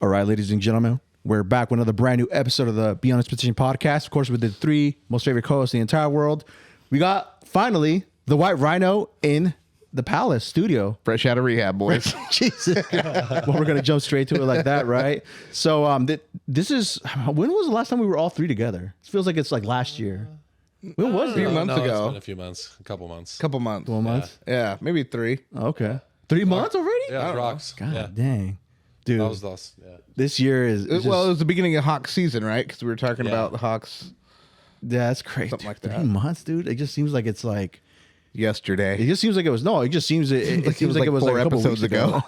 All right, ladies and gentlemen, we're back with another brand new episode of the Be Honest Position podcast. Of course, with the three most favorite co-hosts in the entire world. We got, finally, the White Rhino in the Palace studio. Fresh out of rehab, boys. Jesus. Well, we're going to jump straight to it like that, right? So this is, when was the last time we were all three together? It feels like it's like last year. When was it? A few months ago. It's been a few months, a couple months. Couple months. 1 month? Yeah, maybe 3. Okay. 3 months already? Yeah, rocks. God yeah. dang. Dude, That was us. Yeah. this year is just, Well, it was the beginning of Hawks season, right? Because we were talking about the Hawks yeah, that's crazy. something like that. 3 months, dude. It just seems like it's like, yesterday. it just seems like it was, no, it just seems, it seems like it was 4 like a couple episodes weeks ago.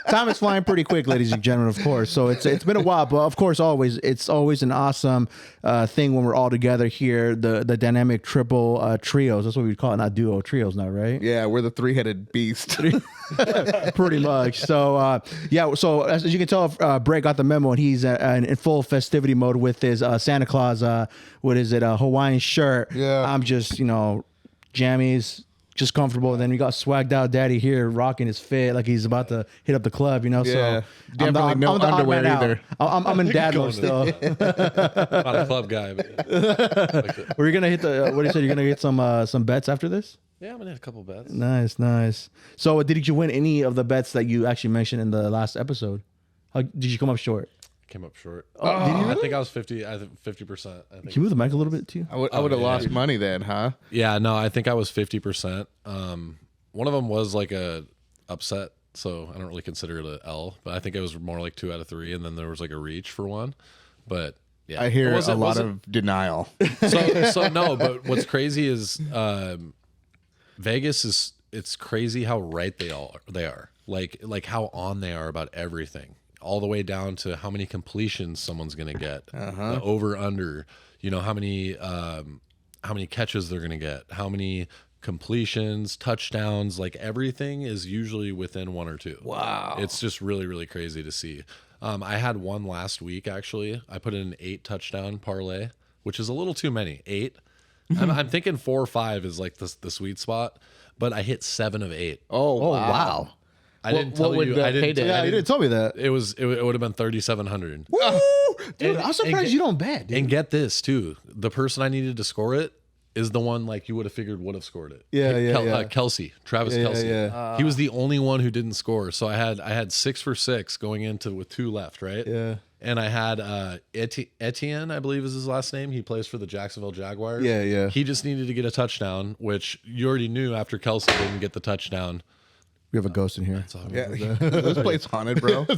Time is flying pretty quick, ladies and gentlemen, of course. So it's been a while, but of course, it's always an awesome thing when we're all together here. The dynamic triple trios. That's what we call it, not duo, trios now, right? Yeah, we're the 3-headed beast. Pretty much. So yeah. So as you can tell, Brett got the memo, and he's in full festivity mode with his Santa Claus. What is it? Hawaiian shirt. Yeah. I'm just jammies. Just comfortable. And then we got swagged out daddy here rocking his fit like he's about to hit up the club, Yeah. So Definitely no I'm the odd underwear man out. either. I'm in dad mode still. I'm not a club guy, but Were you gonna hit the what do you say? You're gonna get some bets after this? yeah, I'm gonna hit a couple bets. Nice. So did you win any of the bets that you actually mentioned in the last episode? How, did you come up short? Came up short. Did you I really? think I was 50%. I think 50%. I think. Can you move the mic a little bit too? I would have lost money then, huh? Yeah, no, I think I was 50%. One of them was like a upset, so I don't really consider it an L, but I think it was more like 2 out of 3, and then there was like a reach for one. But yeah, I hear Was a it- lot was it- of denial. So no, but what's crazy is Vegas is, it's crazy how right they are. Like how on they are about everything, all the way down to how many completions someone's gonna get, the over under, how many catches they're gonna get, how many completions, touchdowns, like everything is usually within 1 or 2. Wow. It's just really, really crazy to see. I had one last week, actually. I put in an 8 touchdown parlay, which is a little too many. 8. I'm thinking 4 or 5 is like the sweet spot, but I hit 7 of 8. Oh, wow. I didn't tell would you. the I didn't. payday- Yeah, you didn't tell me that. It would have been 3,700. Woo! Dude, And- I'm surprised and- you don't bet, dude. And get this too, the person I needed to score it is the one like you would have figured would have scored it. Yeah. Kelsey, Travis Yeah, Kelsey. yeah. He was the only one who didn't score. So I had 6 for 6 going into with 2 left, right? Yeah. And I had Etienne, I believe is his last name. He plays for the Jacksonville Jaguars. Yeah. He just needed to get a touchdown, which you already knew after Kelsey didn't get the touchdown. We have a ghost in here. Yeah. This place haunted, bro. I better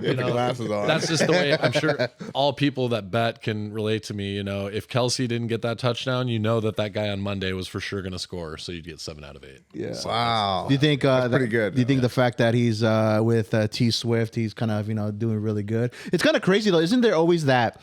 put the glasses on. That's just the way I'm sure all people that bet can relate to me. If Kelsey didn't get that touchdown, that guy on Monday was for sure going to score. So you'd get 7 out of 8. Yeah. Wow. Do you think pretty good. Do you think the fact that he's with T Swift, he's kind of doing really good? It's kind of crazy though. Isn't there always that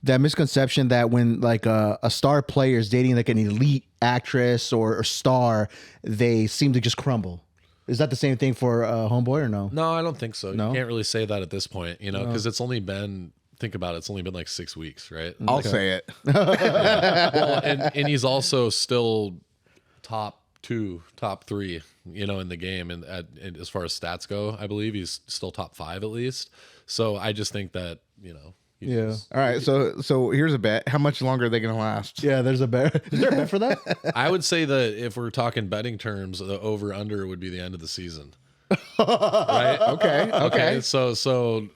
misconception that when like a star player is dating like an elite actress or star, they seem to just crumble? Is that the same thing for Homeboy or no? No, I don't think so. No? You can't really say that at this point, because it's only been, think about it, it's only been like 6 weeks, right? I'll say it. Well, and he's also still top 2, top 3, in the game. And as far as stats go, I believe he's still top 5 at least. So I just think that, Yeah. All right, so here's a bet. How much longer are they going to last? Yeah, there's a bet. Is there a bet for that? I would say that if we're talking betting terms, the over under would be the end of the season. Right? Okay. So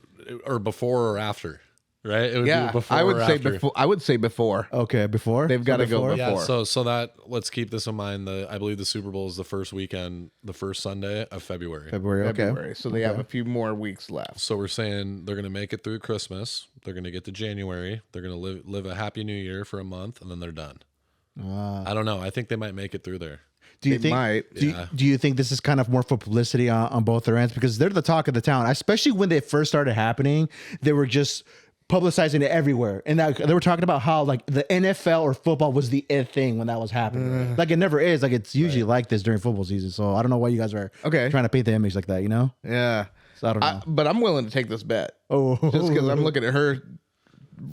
or before or after, right? It would Yeah, be before I would or say after. before. I would say before. Okay, before They've got to go before. Yeah, so that let's keep this in mind. I believe the Super Bowl is the first Sunday of February. February. Okay. February. So they have a few more weeks left. So we're saying they're going to make it through Christmas. They're going to get to January. They're going to live a happy New Year for a month, and then they're done. I don't know. I think they might make it through there. Do you They think? might. Do you think this is kind of more for publicity on both their ends, because they're the talk of the town, especially when they first started happening? They were just publicizing it everywhere, and they were talking about how like the NFL or football was the it thing when that was happening. Like it never is. Like it's usually like this during football season. So I don't know why you guys are Okay. trying to paint the image like that. Yeah. So I don't know. But I'm willing to take this bet. Oh. Just because I'm looking at her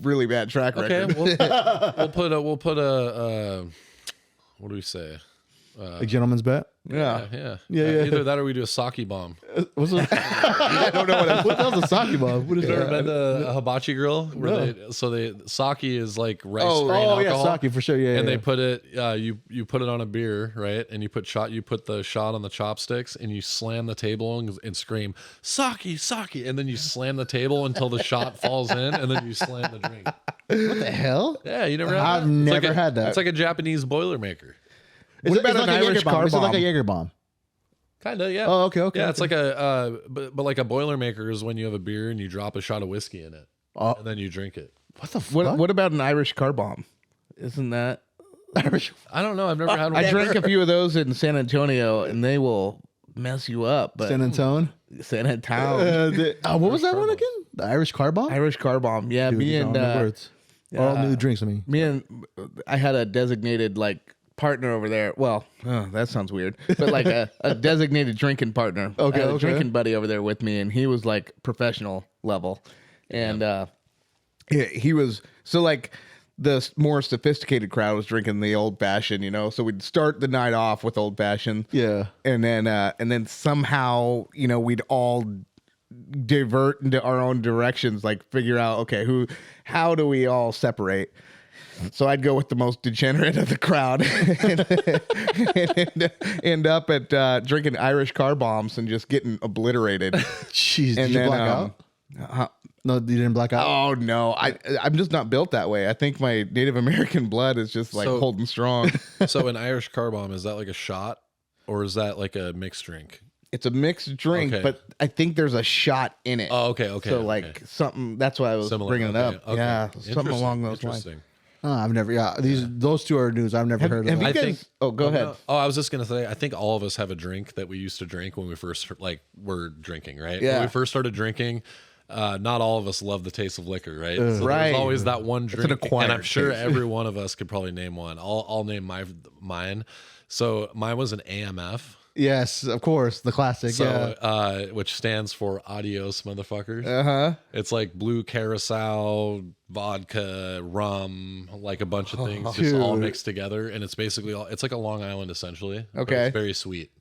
really bad track Okay, record. we'll put a what do we say? Like gentleman's bet. Yeah. Either that or we do a sake bomb. I don't know what the hell's a sake bomb. What is You ever that? been to a hibachi grill? Where sake is like rice grain Oh alcohol. yeah, sake for sure. Yeah, And yeah. they put it, you put it on a beer, right? And you put the shot on the chopsticks, and you slam the table and scream sake, sake, and then you slam the table until the shot falls in, and then you slam the drink. What the hell? Yeah, you never had I've that? never had that. It's like a Japanese Boilermaker. What about an like Irish Jaeger bomb? car Is it like a bomb? Jaeger bomb? Kind of, yeah. Oh, okay. Yeah, it's like a, but like a Boilermaker is when you have a beer and you drop a shot of whiskey in it, Oh. and then you drink it. What the fuck? What about an Irish car bomb? Isn't that? Irish? I don't know. I've never had one. I drank a few of those in San Antonio, and they will mess you up. But San Antone? San Antonio, What was that one again? The Irish car bomb? Irish car bomb. Yeah, Dude, me these are and all new words. All new drinks. I mean, I had a designated partner over there. Well, that sounds weird, but like a designated drinking partner. Okay, I had a okay. drinking buddy over there with me, and he was like professional level, and he was so like the more sophisticated crowd was drinking the old fashioned, So we'd start the night off with old fashioned, yeah. and then somehow we'd all divert into our own directions, like figure out how do we all separate. So I'd go with the most degenerate of the crowd and end up at drinking Irish car bombs and just getting obliterated. Jeez, did you black out? No, you didn't black out? Oh no, I'm just not built that way. I think my Native American blood is just like holding strong. So an Irish car bomb, is that like a shot, or is that like a mixed drink? It's a mixed drink, Okay. but I think there's a shot in it. Oh, okay. So like something. That's why I was Similar, bringing it okay, up. okay. Yeah, something along those lines. Interesting. I've never. Yeah, those two are news. I've never heard of Have them. you I guys? think- Oh, go ahead. Oh, I was just gonna say, I think all of us have a drink that we used to drink when we first were drinking, right? Yeah. When we first started drinking, not all of us love the taste of liquor, right? So Right. There's always that one drink, acquired and I'm sure taste. every one of us could probably name one. I'll name mine. So mine was an AMF. Yes, of course, the classic. So, which stands for adios, motherfuckers. Uh-huh. It's like blue carousel, vodka, rum, like a bunch of things, just Dude. all mixed together, and it's basically it's like a Long Island essentially. but Okay. it's very sweet,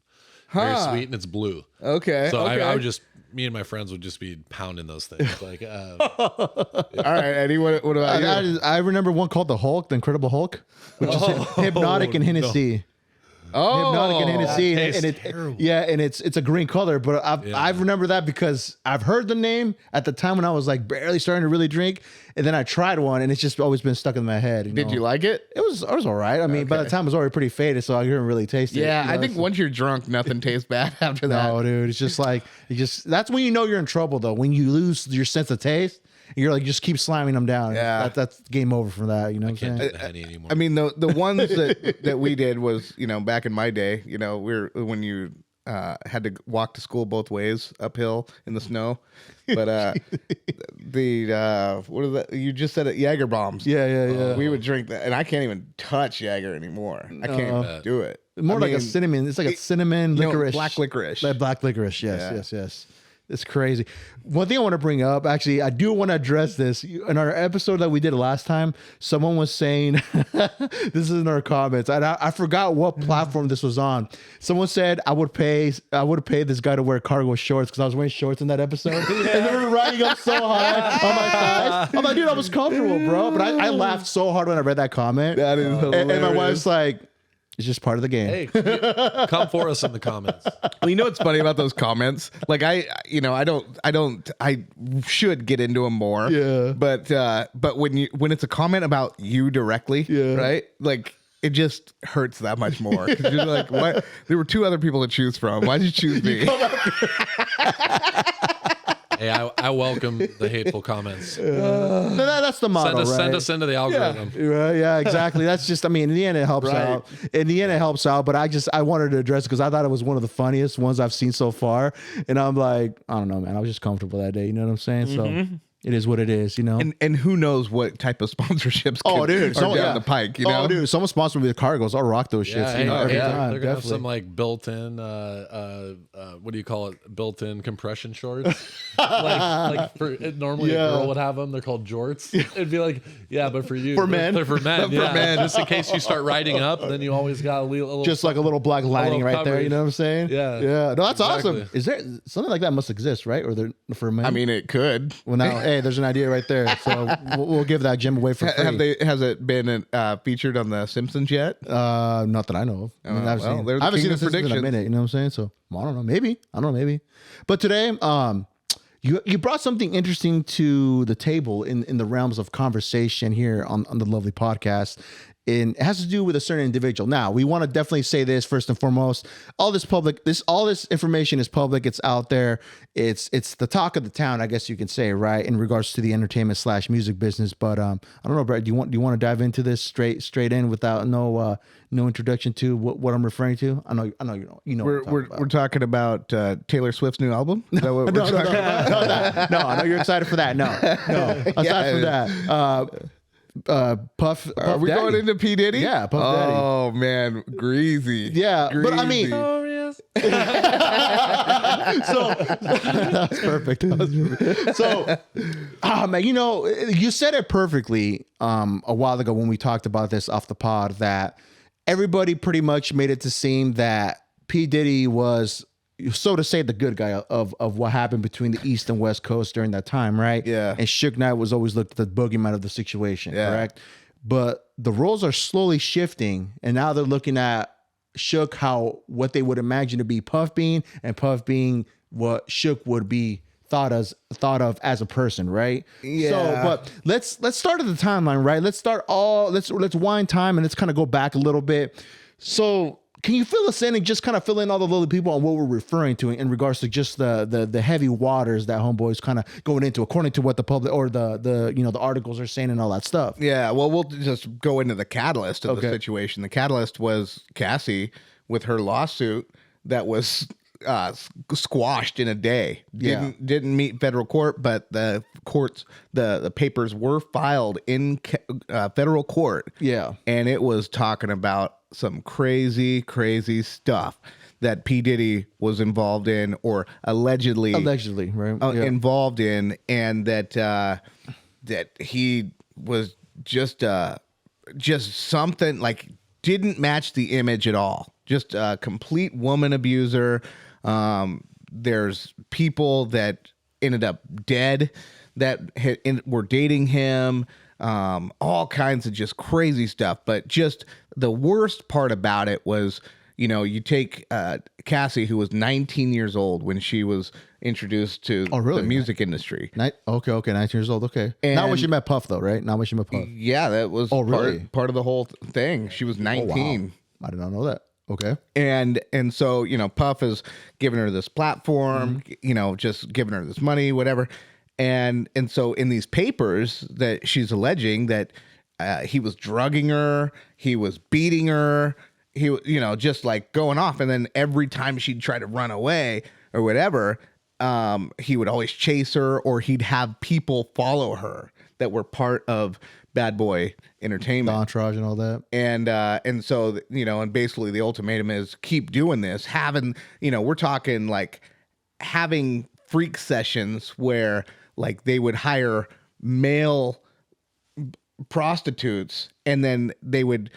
very sweet, and it's blue. Okay. So okay. I would just, me and my friends would just be pounding those things. Like, All right, Eddie. What about you? I remember one called the Hulk, the Incredible Hulk, which is Hypnotic and Hennessy. Hypnotic and Hennessy, tastes and terrible. and it's a green color. But I remember that because I've heard the name at the time when I was like barely starting to really drink, and then I tried one, and it's just always been stuck in my head. Did you like it? It was all right. I mean, by the time it was already pretty faded, so I couldn't really taste it. Yeah, you know? I think once you're drunk, nothing tastes bad after that. No, dude, it's just like that's when you know you're in trouble though. When you lose your sense of taste, you're like just keep slamming them down. Yeah. that's game over from that. You know what I'm can't saying? do the Henny anymore. I mean, the ones that we did was, back in my day, when you had to walk to school both ways uphill in the snow. But what is that? You just said it, Jaeger bombs. Yeah. We would drink that, and I can't even touch Jaeger anymore. I can't do it. More I like a mean, cinnamon. It's like a cinnamon licorice. black licorice. Like black licorice. Yeah. Yes. It's crazy. One thing I want to bring up, actually, I do want to address this. In our episode that we did last time, someone was saying, this is in our comments, and I forgot what platform this was on. Someone said I would pay this guy to wear cargo shorts because I was wearing shorts in that episode. And they were riding up so high on my thighs. I'm like, dude, I was comfortable, bro. But I laughed so hard when I read that comment. That is hilarious. And my wife's like, it's just part of the game. Hey, come for us in the comments. Well, you know what's funny about those comments? Like I should get into them more. Yeah. But when it's a comment about you directly, right? Like it just hurts that much more. 'Cause you're like, what? There were two other people to choose from. Why did you choose me? Hey, I welcome the hateful comments. That's the motto, right? Send us into the algorithm. Right, yeah, exactly. That's just, I mean, in the end, it helps out. In the end, it helps out, but I wanted to address it because I thought it was one of the funniest ones I've seen so far. And I'm like, I don't know, man. I was just comfortable that day. You know what I'm saying? So It is what it is, you know. And who knows what type of sponsorships Oh, dude, are down the pike, you know? Oh, dude, someone sponsored me with cargoes. I'll rock those shits, you know, every time. They're gonna have Definitely. some like built-in, what do you call it? Built-in compression shorts. like for normally a girl would have them. They're called jorts. It'd be like, yeah, but for you, For men. they're for men, just in case you start riding up, then you always got a little Just like a little black lining right there, coverage. you know what I'm saying? Yeah. Yeah. No, that's Exactly. awesome. Is there something like that must exist, right? Or there for men? I mean, it could. well, now, hey, there's an idea right there. So we'll give that gym away for free. Has it been featured on The Simpsons yet? Not that I know of. I mean, they're the I haven't king seen of this in a predictions. minute. You know what I'm saying? So I don't know. Maybe. I don't know. Maybe. But today, you brought something interesting to the table in the realms of conversation here on the lovely podcast. And it has to do with a certain individual. Now, we want to definitely say this first and foremost. All this information is public. It's out there. It's the talk of the town, I guess you can say, right, in regards to the entertainment / music business. But I don't know, Brad. Do you want to dive into this straight in without no introduction to what I'm referring to? I know you know. We're talking about Taylor Swift's new album. Is that what we're talking about? No, I know you're excited for that. No. Aside from that, Puff. Are we Daddy. going into P Diddy? Yeah, Puff Daddy. Oh man, greasy. Yeah, but I mean, Greasy. so that's perfect. So, man, you know, you said it perfectly a while ago when we talked about this off the pod that everybody pretty much made it to seem that P Diddy was, so to say, the good guy of what happened between the East and West Coast during that time, right? Yeah. And Suge Knight was always looked at the boogeyman of the situation, Yeah. correct? But the roles are slowly shifting, and now they're looking at Suge what they would imagine to be Puff being, and Puff being what Suge would be thought of as a person, right? Yeah. So, but let's start at the timeline, right? Let's wind time and let's kind of go back a little bit. So, can you fill us in and just kind of fill in all the little people on what we're referring to in regards to just the heavy waters that Homeboy's kind of going into, according to what the public or the articles are saying and all that stuff? Yeah, well, we'll just go into the catalyst of the Okay. situation. The catalyst was Cassie with her lawsuit that was squashed in a day. Didn't meet federal court, but the papers were filed in federal court. Yeah. And it was talking about some crazy stuff that P Diddy was involved in, or allegedly, right? Yeah. involved in, and that he was just something like didn't match the image at all. Just a complete woman abuser. There's people that ended up dead that were dating him. All kinds of just crazy stuff. But just the worst part about it was, you know, you take Cassie, who was 19 years old when she was introduced to the music industry. Okay, 19 years old. Okay. And- Not when she met Puff, though, right? Not when she met Puff. Yeah, that was part of the whole thing. She was 19. I did not know that. Okay. And so, you know, Puff is giving her this platform, you know, just giving her this money, whatever. And so in these papers that she's alleging that he was drugging her, he was beating her, he, you know, just like going off. And then every time she'd try to run away or whatever, he would always chase her, or he'd have people follow her that were part of Bad Boy Entertainment. The entourage and all that. And so, you know, and basically the ultimatum is keep doing this, having, you know, we're talking like having freak sessions where like they would hire male prostitutes, and then they would,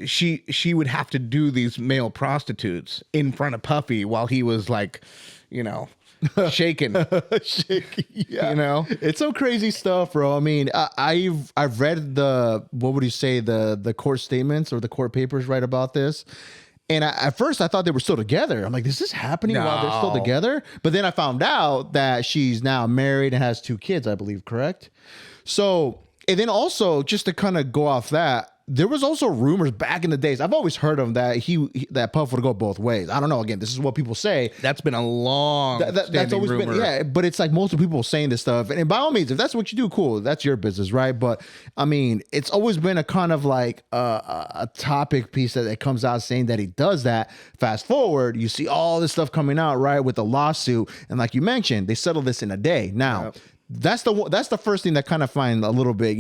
she would have to do these male prostitutes in front of Puffy while he was like, you know, shaking. Yeah. You know, It's some crazy stuff, bro. I mean, I've read what would you say, the court statements or the court papers right about this. And at first I thought they were still together. I'm like, is this happening while they're still No. together? But then I found out that she's now married and has 2 kids, I believe, correct? So, and then also just to kind of go off that, there was also rumors back in the days. I've always heard of that that Puff would go both ways. I don't know. Again, this is what people say. that's been a long That's always rumor. been, yeah, but it's like multiple people saying this stuff. And by all means, if that's what you do, cool, that's your business, right? But I mean, it's always been a kind of like a topic piece that comes out saying that he does that. Fast forward, you see all this stuff coming out, right, with the lawsuit. And like you mentioned, they settled this in a day. Now, That's the first thing that kind of find a little bit,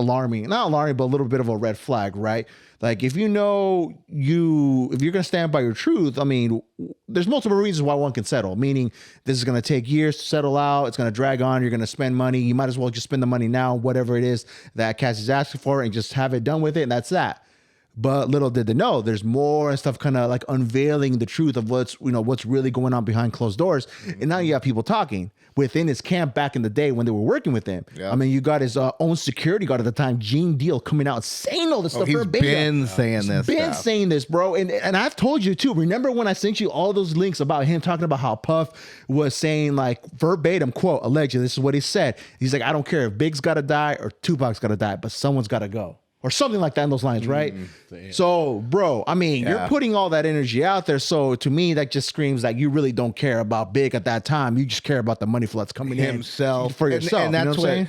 alarming. Not alarming, but a little bit of a red flag, right? Like if you're gonna stand by your truth, I mean, there's multiple reasons why one can settle. Meaning this is gonna take years to settle out. It's gonna drag on. You're gonna spend money. You might as well just spend the money now, whatever it is that Cassie's asking for, and just have it done with it, and that's that. But little did they know, there's more and stuff kind of like unveiling the truth of what's really going on behind closed doors. And now you have people talking within his camp back in the day when they were working with him. Yep. I mean, you got his own security guard at the time, Gene Deal, coming out saying all this stuff. He's been saying this, bro. And I've told you too. Remember when I sent you all those links about him talking about how Puff was saying, like, verbatim quote, allegedly, this is what he said. He's like, I don't care if Big's got to die or Tupac's got to die, but someone's got to go. Or something like that in those lines, right? So, bro, I mean, you're putting all that energy out there. So to me, that just screams like you really don't care about Big at that time. You just care about the money flow that's coming in for yourself. And that's what I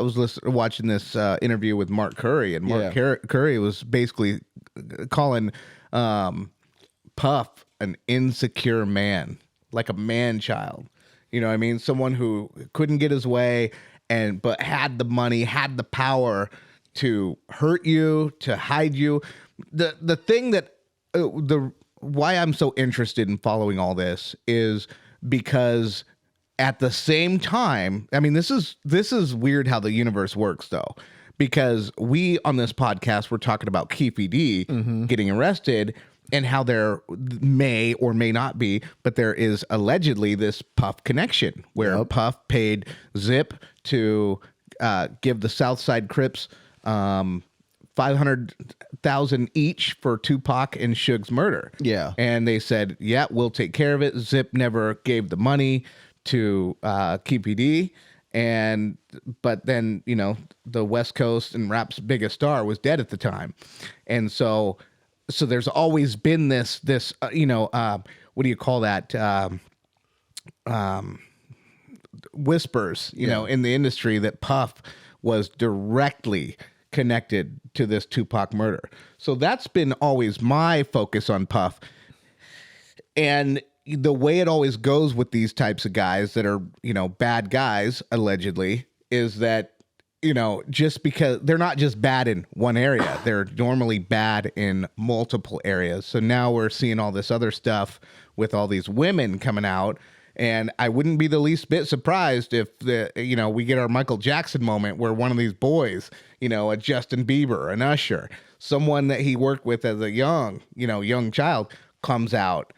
was watching this interview with Mark Curry, and Mark Curry was basically calling Puff an insecure man, like a man child. You know what I mean? Someone who couldn't get his way, but had the money, had the power to hurt you, to hide you. The thing that why I'm so interested in following all this is because at the same time, I mean, this is weird how the universe works though, because we on this podcast we're talking about Keefe D getting arrested and how there may or may not be, but there is allegedly this Puff connection where Puff paid Zip to give the Southside Crips $500,000 each for Tupac and Suge's murder. Yeah. And they said, yeah, we'll take care of it. Zip never gave the money to Keefe D. But then, the West Coast and rap's biggest star was dead at the time. And so there's always been this, what do you call that? Whispers, in the industry that Puff was directly connected to this Tupac murder. So that's been always my focus on Puff. And the way it always goes with these types of guys that are, bad guys, allegedly, is that, just because they're not just bad in one area, they're normally bad in multiple areas. So now we're seeing all this other stuff with all these women coming out. And I wouldn't be the least bit surprised if we get our Michael Jackson moment where one of these boys, a Justin Bieber, an Usher, someone that he worked with as a young child comes out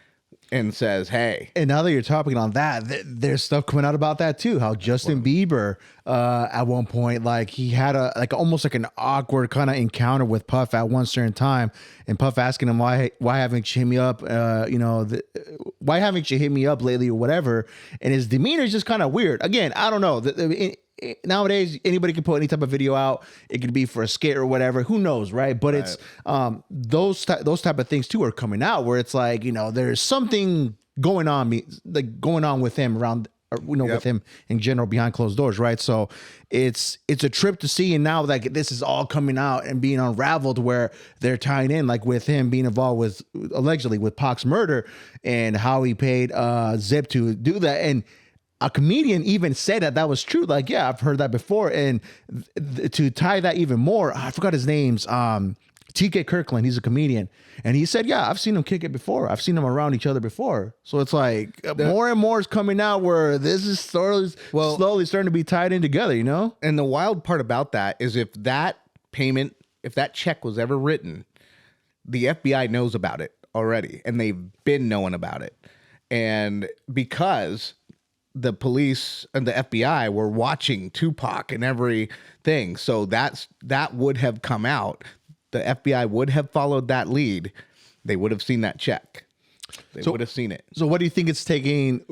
and says, hey. And now that you're talking on that, there's stuff coming out about that too. How Justin Bieber, at one point, like he had almost like an awkward kind of encounter with Puff at one certain time, and Puff asking him why haven't you hit me up? Why haven't you hit me up lately or whatever? And his demeanor is just kind of weird. Again, I don't know. Nowadays, anybody can put any type of video out. It could be for a skit or whatever. Who knows, right? But it's those type of things too are coming out where it's like there's something going on with him around, with him in general behind closed doors, right? So it's a trip to see, and now like this is all coming out and being unraveled where they're tying in like with him being involved with allegedly with Pac's murder and how he paid Zip to do that. And a comedian even said that was true. Like, yeah, I've heard that before. And to tie that even more, I forgot his name's TK Kirkland. He's a comedian. And he said, yeah, I've seen him kick it before. I've seen them around each other before. So it's like more and more is coming out where this is slowly starting to be tied in together, And the wild part about that is if that check was ever written, the FBI knows about it already. And they've been knowing about it. And because the police and the FBI were watching Tupac and everything. So that would have come out. The FBI would have followed that lead. They would have seen that check. They would have seen it. So what do you think it's taking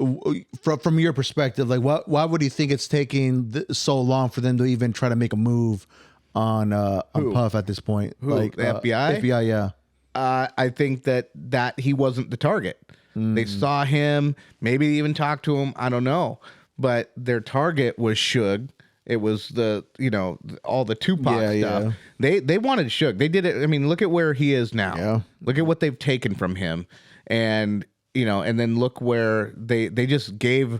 from your perspective? Like why would you think it's taking so long for them to even try to make a move on Puff at this point? Who? Like the FBI? FBI, yeah. I think that he wasn't the target. They saw him, maybe even talked to him. I don't know. But their target was Suge. It was all the Tupac stuff. Yeah. They wanted Suge. They did it. I mean, look at where he is now. Yeah. Look at what they've taken from him. And, and then look where they just gave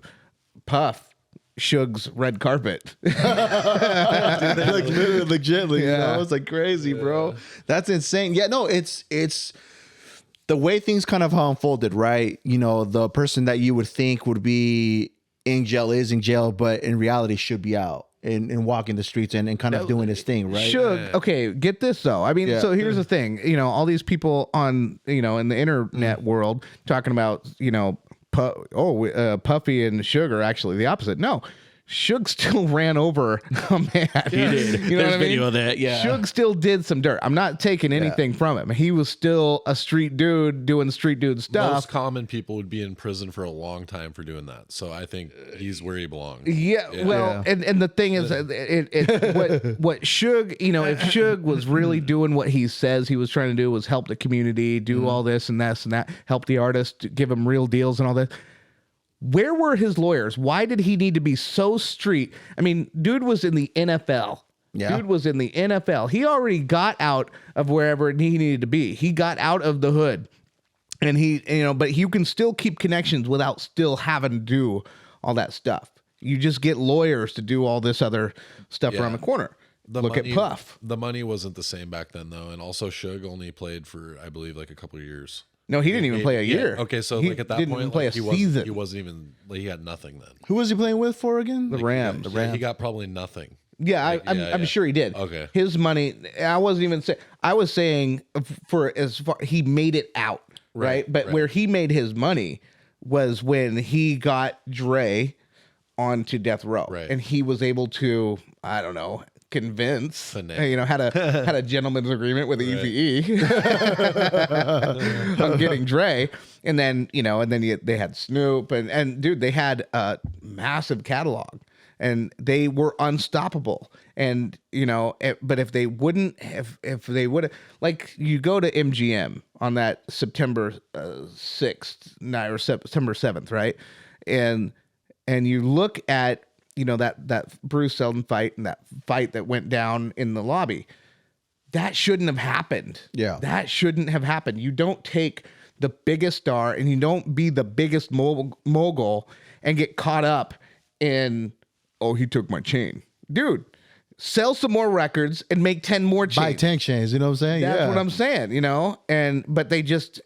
Puff, Suge's red carpet. Like literally, legitimately, you Yeah. know, it's like crazy, bro. That's insane. Yeah, no, it's the way things kind of unfolded, right? You know, the person that you would think would be in jail is in jail, but in reality should be out and walking the streets and kind of doing his thing, right? Suge, okay, get this though. I mean, Yeah. so here's the thing. You know, all these people on, you know, in the internet world talking about, you know, Puffy and Suge are actually the opposite. No. Suge still ran over a man. He did. You know There's what I mean? video of that, yeah. Suge still did some dirt. I'm not taking anything from him. He was still a street dude doing street dude stuff. Most common people would be in prison for a long time for doing that. So I think he's where he belongs. Yeah, well, and the thing is, what Suge, you know, if Suge was really doing what he says he was trying to do, was help the community, do all this and that, help the artist, give him real deals and all that. Where were his lawyers? Why did he need to be so street? I mean, dude was in the NFL. Yeah. Dude was in the NFL. He already got out of wherever he needed to be. He got out of the hood. And he, you know, but you can still keep connections without still having to do all that stuff. You just get lawyers to do all this other stuff around the corner. Look at Puff. The money wasn't the same back then, though. And also, Suge only played for, I believe, like a couple of years. No, he didn't even play a Yeah. year. Okay, so he like at that didn't point, even play like, a season. He wasn't even, like, he had nothing then. Who was he playing with for again? The Rams. Yeah, he got probably nothing. Yeah, I'm sure he did. Okay. His money. I wasn't even saying. I was saying for as far he made it out, right? But where he made his money was when he got Dre onto death row, Right. and he was able to, I don't know, convince, Finagle. you know, had a gentleman's agreement with Eazy-E on getting Dre, and then you know, and then they had Snoop, and dude, they had a massive catalog. And they were unstoppable. And, you know, but if they wouldn't, if they would have, like, you go to MGM on that September 6th night or September 7th, right? And you look at, you know, that Bruce Seldon fight and that fight that went down in the lobby. That shouldn't have happened. Yeah. That shouldn't have happened. You don't take the biggest star and you don't be the biggest mogul and get caught up in, oh, he took my chain. Dude, sell some more records and make 10 more chains. Buy 10 chains, you know what I'm saying? That's what I'm saying, you know? But they just,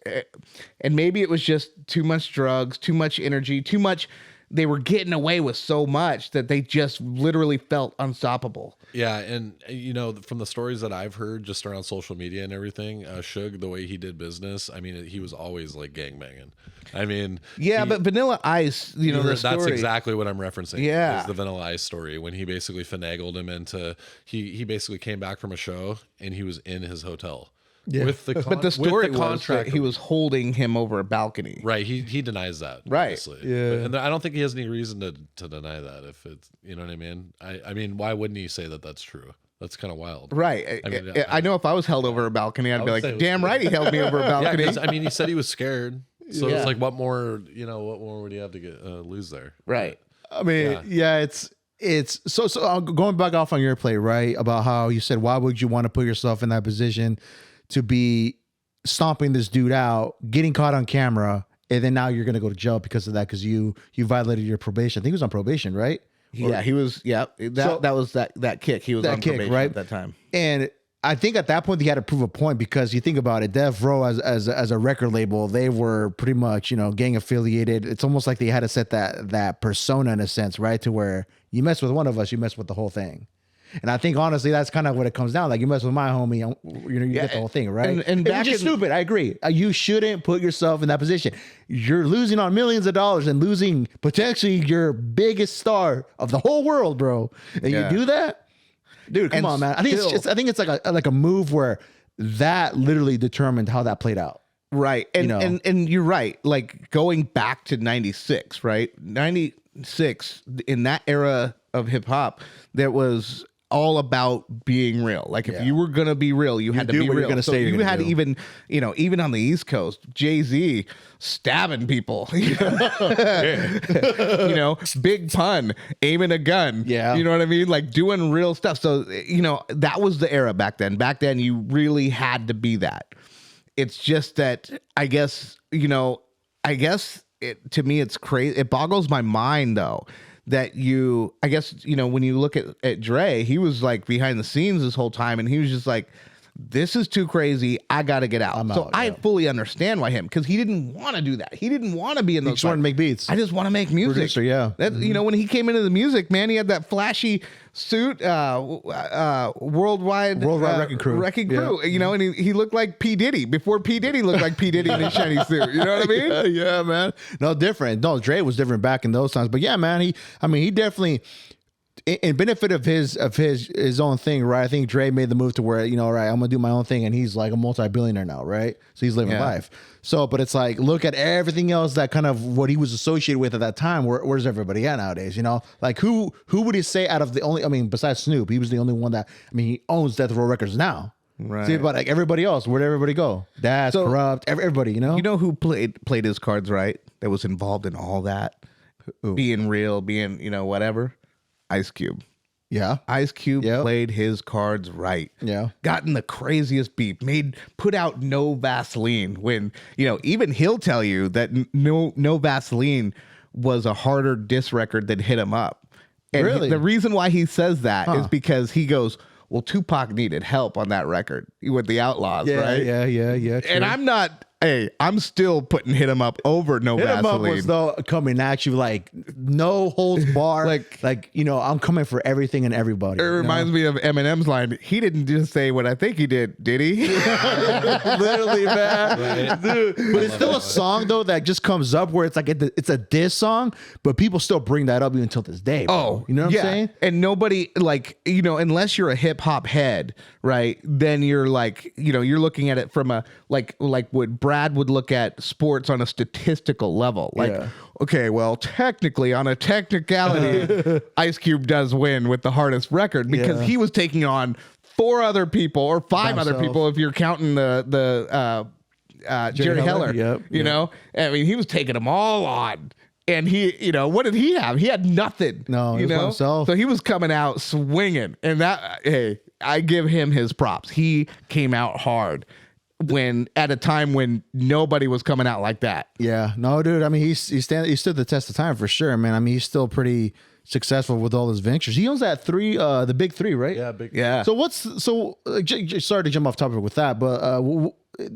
and maybe it was just too much drugs, too much energy, too much. They were getting away with so much that they just literally felt unstoppable. Yeah, and you know, from the stories that I've heard just around social media and everything, Suge, the way he did business, I mean, he was always like gangbanging. I mean, Yeah, but Vanilla Ice, you know, the story. that's exactly what I'm referencing. Yeah. Is the Vanilla Ice story when he basically finagled him into he basically came back from a show and he was in his hotel. Yeah. With the But the story with the was contract that he was holding him over a balcony. right. He denies that. Right. Obviously. Yeah. And I don't think he has any reason to deny that. If it's, you know what I mean. I mean, why wouldn't he say that that's true? That's kind of wild. Right. I mean, I know if I was held over a balcony, I'd be would say like, it was damn right he held me over a Yeah, balcony. 'cause, I mean, he said he was scared. So Yeah. it's like, what more? You know, what more would he have to get lose there? Right. I mean, yeah, it's so going back off on your play, right? About how you said, why would you want to put yourself in that position to be stomping this dude out, getting caught on camera, and then now you're going to go to jail because of that, because you violated your probation. I think he was on probation, right? Yeah, he was. Yeah, that was that kick. He was That on kick, probation right? at that time. And I think at that point he had to prove a point, because you think about it, Death Row as a record label, they were pretty much, you know, gang affiliated. It's almost like they had to set that persona in a sense, right? To where you mess with one of us, you mess with the whole thing. And I think honestly, that's kind of what it comes down. Like, you mess with my homie, you know, you get the whole thing, right? and back which is in- stupid. I agree. You shouldn't put yourself in that position. You're losing on millions of dollars and losing potentially your biggest star of the whole world, bro. And Yeah. you do that, dude. Come And on, man. I think it's like a move where that literally determined how that played out. Right. And You know. and you're right. Like, going back to 96, right? 96, in that era of hip hop, that was all about being real. Like, if you were gonna be real, you had to do be what you're real. gonna So say you're you gonna had do. even, you know, even on the East Coast, Jay-Z stabbing people. You know, Big Pun aiming a gun. Yeah. You know what I mean? Like, doing real stuff. So, you know, that was the era back then. Back then, you really had to be that. It's just that, I guess, you know, to me, it's crazy. It boggles my mind, though, that I guess, when you look at Dre, he was like behind the scenes this whole time, and he was just like, this is too crazy. I got to get out. I fully understand why because he didn't want to do that. He didn't want to be in those. He just wanted to make beats. I just want to make music. Producer, yeah. That, when he came into the music, man, he had that flashy suit, worldwide Wrecking Crew. Wrecking Crew, and he looked like P. Diddy before P. Diddy looked like P. Diddy in his shiny suit. You know what I mean? Yeah, man. No, different. No, Dre was different back in those times. But yeah, man, he definitely, in benefit of his own thing, right? I think Dre made the move to where, all right, I'm gonna do my own thing, and he's like a multi-billionaire now, right? So he's living life. So, but it's like, look at everything else that kind of what he was associated with at that time. Where's everybody at nowadays? Like who would he say out of the only? Besides Snoop, he was the only one that he owns Death Row Records now. Right. See, but like everybody else, where'd everybody go? That's Corrupt. Everybody, You know who played his cards right? That was involved in all that, being real, being whatever. Ice Cube. Yeah. Ice Cube played his cards right. Yeah. Gotten the craziest beat. Put out No Vaseline when, even he'll tell you that No Vaseline was a harder diss record than Hit 'Em Up. And really? The reason why he says that is because he goes, well, Tupac needed help on that record with the Outlaws, right? Yeah. True. And I'm still putting Hit 'Em Up over No Hit 'Em Up Vaseline. was though coming at you like no holds bar. like I'm coming for everything and everybody. It reminds me of Eminem's line. He didn't just say what I think he did he? Literally, man. Right. Dude, but it's still a song though that just comes up where it's like it's a diss song, but people still bring that up even until this day. Bro. Oh, you know what I'm saying? And nobody unless you're a hip hop head, right? Then you're like, you're looking at it from a like what Brad would look at sports on a statistical level. Like, okay, well, technically on a technicality, Ice Cube does win with the hardest record because he was taking on 4 other people or 5 other people if you're counting the Jerry Heller. You know, he was taking them all on. And he, what did he have? He had nothing. No, he was by himself. So he was coming out swinging, and I give him his props. He came out hard at a time when nobody was coming out like that. Yeah, no, dude. He stood the test of time for sure, man. He's still pretty successful with all his ventures. He owns that the big 3, right? Yeah, big. Yeah. So sorry to jump off topic with that, but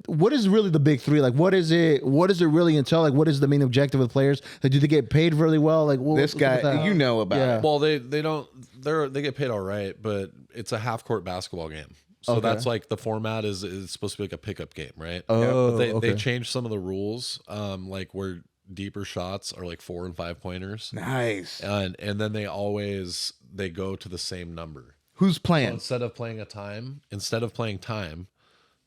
what is really the big 3? Like, what is it? What does it really entail? Like, what is the main objective of players? Like, do they get paid really well? Like, this guy, about it. Well, they don't. They get paid all right, but it's a half court basketball game. So that's like the format is supposed to be like a pickup game, right? Oh, but they changed some of the rules, like where deeper shots are like 4 and 5 pointers. Nice. And then they go to the same number. Who's playing? So instead of playing time,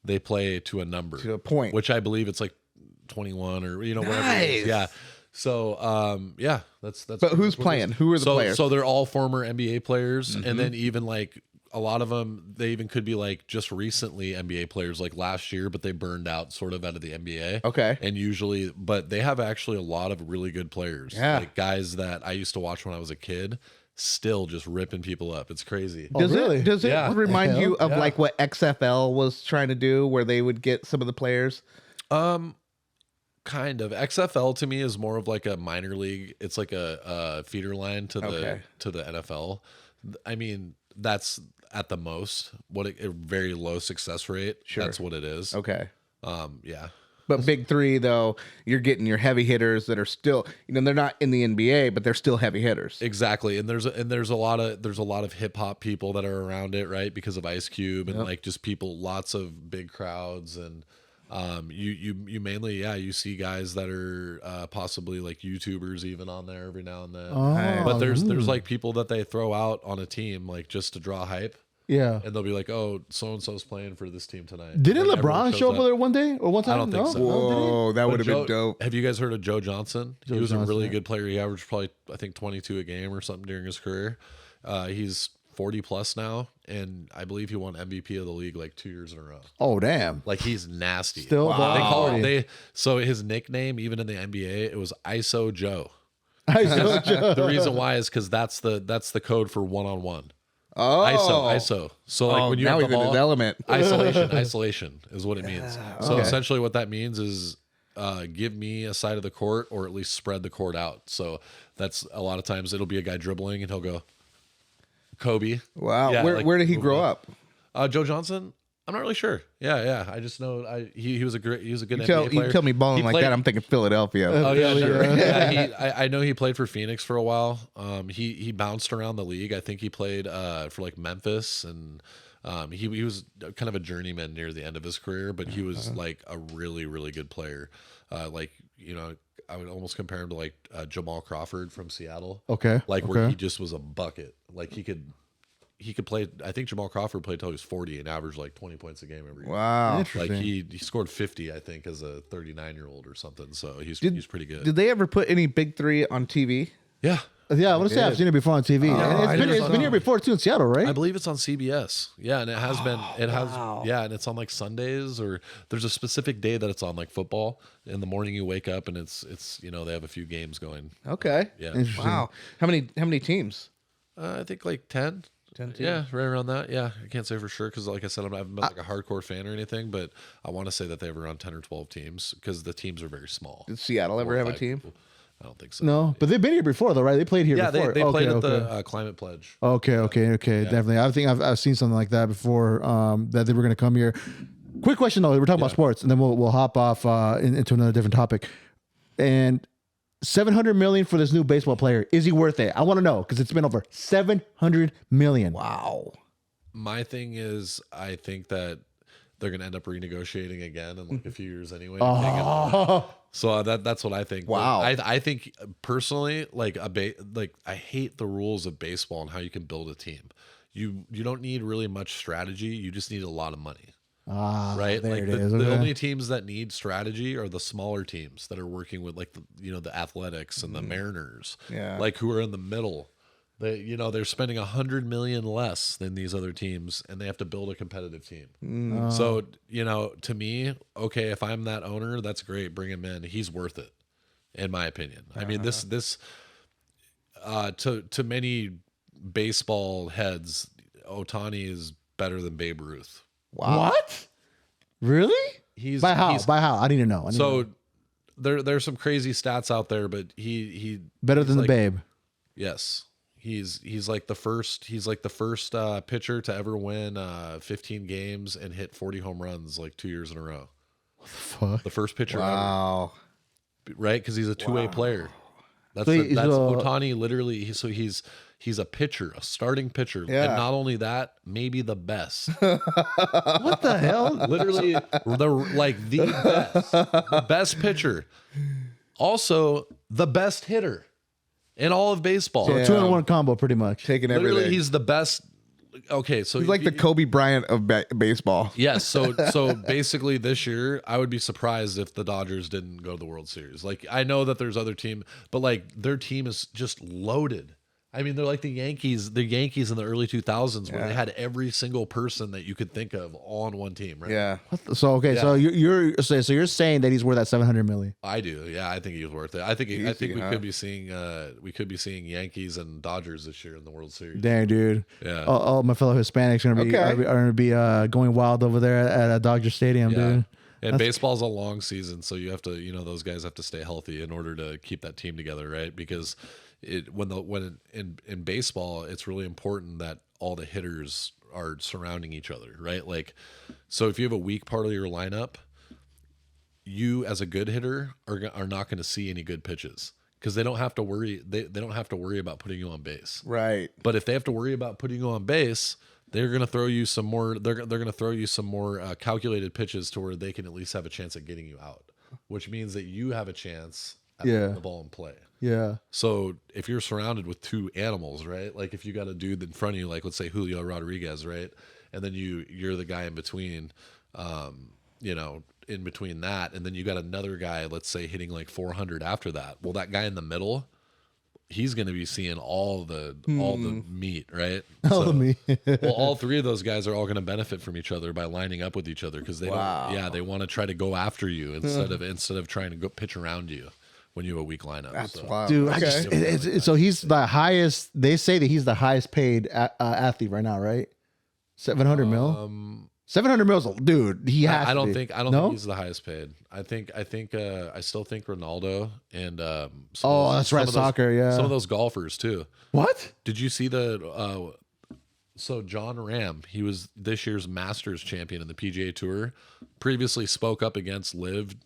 they play to a number, to a point, which I believe it's like 21 or whatever. Nice. It is. Yeah. So that's. But who's playing? Who are the players? So they're all former NBA players, and then even like a lot of them, they even could be like just recently NBA players, like last year, but they burned out sort of out of the NBA. Okay. And usually, but they have actually a lot of really good players. Yeah. Like guys that I used to watch when I was a kid, still just ripping people up. It's crazy. Does it Yeah. remind you of like what XFL was trying to do, where they would get some of the players? Kind of. XFL to me is more of like a minor league. It's like a feeder line to the NFL. That's at the most a very low success rate. Sure. That's what it is. Okay. Yeah. But big 3 though, you're getting your heavy hitters that are still, they're not in the NBA, but they're still heavy hitters. Exactly. And there's a lot of hip hop people that are around it, right? Because of Ice Cube and like just people, lots of big crowds, and you mainly you see guys that are possibly like YouTubers even on there every now and then. But there's like people that they throw out on a team like just to draw hype. Yeah. And they'll be like, oh, so-and-so's playing for this team tonight. Didn't And everyone LeBron shows show up there one day or one time? I don't think so. Whoa, that would have been dope. Have you guys heard of Joe Johnson? He was Johnson, a really good player. He averaged probably, I think, 22 a game or something during his career. He's 40 plus now, and I believe he won MVP of the league like 2 years in a row. Oh, damn. Like, he's nasty. Still, wow. They call it, so his nickname, even in the NBA, it was ISO Joe. ISO Joe. The reason why is because that's the code for one-on-one. Oh, ISO. So like when you now have the he's in ball, his element. isolation is what it means. So essentially what that means is give me a side of the court or at least spread the court out. So that's a lot of times it'll be a guy dribbling and he'll go Kobe. Wow. Yeah, Where did he move grow on. up? Joe Johnson. I'm not really sure. Yeah. I just know he was a good NBA player. You tell me balling He like played- that, I'm thinking Philadelphia. Oh yeah, sure. Yeah, I know he played for Phoenix for a while. He bounced around the league. I think he played for like Memphis, and he was kind of a journeyman near the end of his career, but he was like a really really good player. Like I would almost compare him to like Jamal Crawford from Seattle. Okay. Like where he just was a bucket. Like he could play. I think Jamal Crawford played till he was 40 and averaged like 20 points a game every year. Wow. Like Interesting. he scored 50, I think, as a 39-year-old or something. So he's pretty good. Did they ever put any big three on TV? Yeah. Yeah, I want to say I've seen it before on TV. And it's been here before too in Seattle, right? I believe it's on CBS. Yeah, and it has been. It has. Yeah, and it's on like Sundays, or there's a specific day that it's on, like football. In the morning, you wake up and it's they have a few games going. Okay. Yeah. Wow. How many teams? I think like 10. 10 teams. Yeah, right around that. Yeah, I can't say for sure because, like I said, I haven't been like a hardcore fan or anything, but I want to say that they have around 10 or 12 teams because the teams are very small. Did Seattle ever have a team? People. I don't think so. No, but they've been here before, though, right? They played here Yeah, before. they played at okay. the Climate Pledge. Okay, definitely. I think I've seen something like that before. That they were going to come here. Quick question though, we're talking about sports, and then we'll hop off into another different topic. And $700 million for this new baseball player, is he worth it? I want to know because it's been over $700 million. Wow. My thing is, I think that they're going to end up renegotiating again in like a few years anyway. So that's what I think. Wow. I think personally, like I hate the rules of baseball and how you can build a team. You don't need really much strategy. You just need a lot of money. Right? There Like it the, is. the Okay. only teams that need strategy are the smaller teams that are working with like the Athletics and the Mariners. Yeah. Like who are in the middle. They're spending $100 million less than these other teams, and they have to build a competitive team. So, to me, okay, if I'm that owner, that's great. Bring him in. He's worth it, in my opinion. I mean, this to many baseball heads, Ohtani is better than Babe Ruth. Wow. What? Really? By how? I need to know. There's some crazy stats out there, but he Better than the like, Babe. Yes. He's like the first pitcher to ever win 15 games and hit 40 home runs like 2 years in a row. Fuck. The first pitcher Wow. ever, right? Because he's a two-way player. That's So that's he's Ohtani. Literally, he's a pitcher, a starting pitcher, Yeah. and not only that, maybe the best. What the hell? Literally, the best pitcher. Also, the best hitter in all of baseball. So 2-in-1 combo, pretty much. Taking Literally, everything. he's the best. Okay, so He's like the Kobe Bryant of baseball. yes. So basically, this year, I would be surprised if the Dodgers didn't go to the World Series. Like, I know that there's other team, but like their team is just loaded. I mean, they're like the Yankees in the early 2000s where they had every single person that you could think of all on one team, right? Yeah. So okay, so you're saying that he's worth that $700 million. I do. Yeah, I think he was worth it. I think we could be seeing Yankees and Dodgers this year in the World Series. Dang, dude. Yeah. All my fellow Hispanics are gonna be going wild over there at Dodger Stadium, dude. And baseball's a long season, so you have to, those guys have to stay healthy in order to keep that team together, right? Because in baseball, it's really important that all the hitters are surrounding each other, right? Like, so if you have a weak part of your lineup, you as a good hitter are not going to see any good pitches because they don't have to worry. They don't have to worry about putting you on base. Right. But if they have to worry about putting you on base, they're going to throw you some more. They're going to throw you some more calculated pitches to where they can at least have a chance at getting you out, which means that you have a chance at putting the ball in play. Yeah. So if you're surrounded with two animals, right? Like if you got a dude in front of you, like let's say Julio Rodriguez, right? And then you're the guy in between, in between that, and then you got another guy, let's say hitting like 400 after that. Well, that guy in the middle, he's going to be seeing all the meat, right? All the meat. Well, all three of those guys are all going to benefit from each other by lining up with each other because they they want to try to go after you instead of trying to go pitch around you when you have a weak lineup. That's so. wild. Dude, Okay. so he's the highest. They say that he's the highest paid athlete right now, right? 700 mil. 700 mils, dude. He has. I don't to be. think No? he's the highest paid. I still think Ronaldo and Oh, that's right, soccer, yeah. some of those golfers too. What? Did you see the so John Ram, he was this year's Masters champion in the PGA Tour, previously spoke up against Live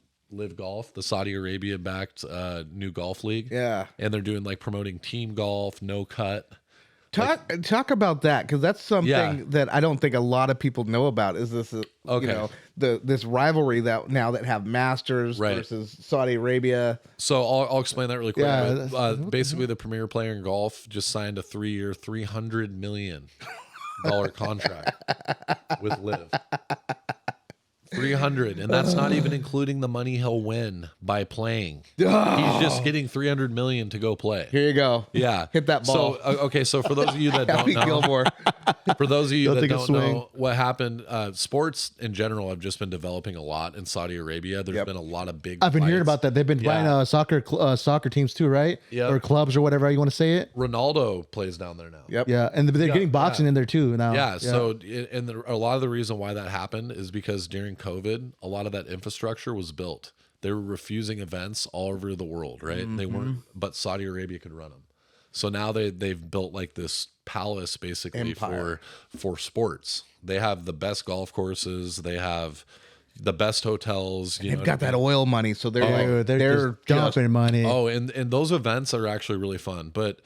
Golf, the Saudi Arabia backed new golf league. Yeah. And they're doing like promoting team golf, no cut. Talk about that, because that's something that I don't think a lot of people know about. Is this Okay. this rivalry that have Masters Right. versus Saudi Arabia? So I'll explain that really quick. Yeah, But, basically, the premier player in golf just signed a 3-year, $300 million contract with Live. 300, and that's not even including the money he'll win by playing. He's just getting 300 million to go play. Here you go. Yeah, Hit that ball. So okay, so for those of you that don't Happy know, Gilmore. for those of you Go that take a don't swing. know what happened, sports in general have just been developing a lot in Saudi Arabia. There's been a lot of big. I've been hearing fights. about that. They've been buying soccer teams too, right? Yeah. Or clubs or whatever you want to say it. Ronaldo plays down there now. Yep. Yeah, and they're getting boxing in there too now. Yeah. So, a lot of the reason why that happened is because during COVID, a lot of that infrastructure was built. They were refusing events all over the world, right? They weren't, but Saudi Arabia could run them. So now they've built like this palace basically Empire. for sports. They have the best golf courses. They have the best hotels. They've got that oil money, so they're They're just dumping money. Oh, and those events are actually really fun. But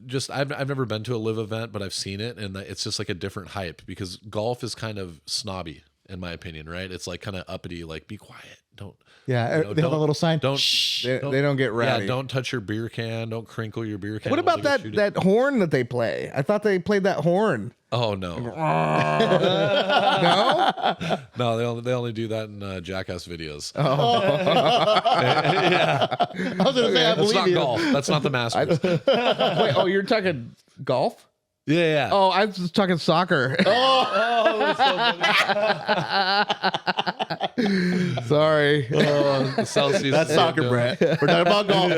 just I've never been to a live event, but I've seen it, and it's just like a different hype because golf is kind of snobby in my opinion, right? It's like kind of uppity, like be quiet, don't. Yeah, you know, they have a little sign. Don't. Shh. they don't get rowdy. Yeah, don't touch your beer can. Don't crinkle your beer can. What about that horn that they play? I thought they played that horn. Oh no, No? no, they only do that in Jackass videos. I was gonna say, I That's believe not you. golf. That's not the Masters. Wait, oh, you're talking golf? Yeah. Oh, I was just talking soccer. Sorry. Celsius That's is soccer, doing Brett. We're talking about golf,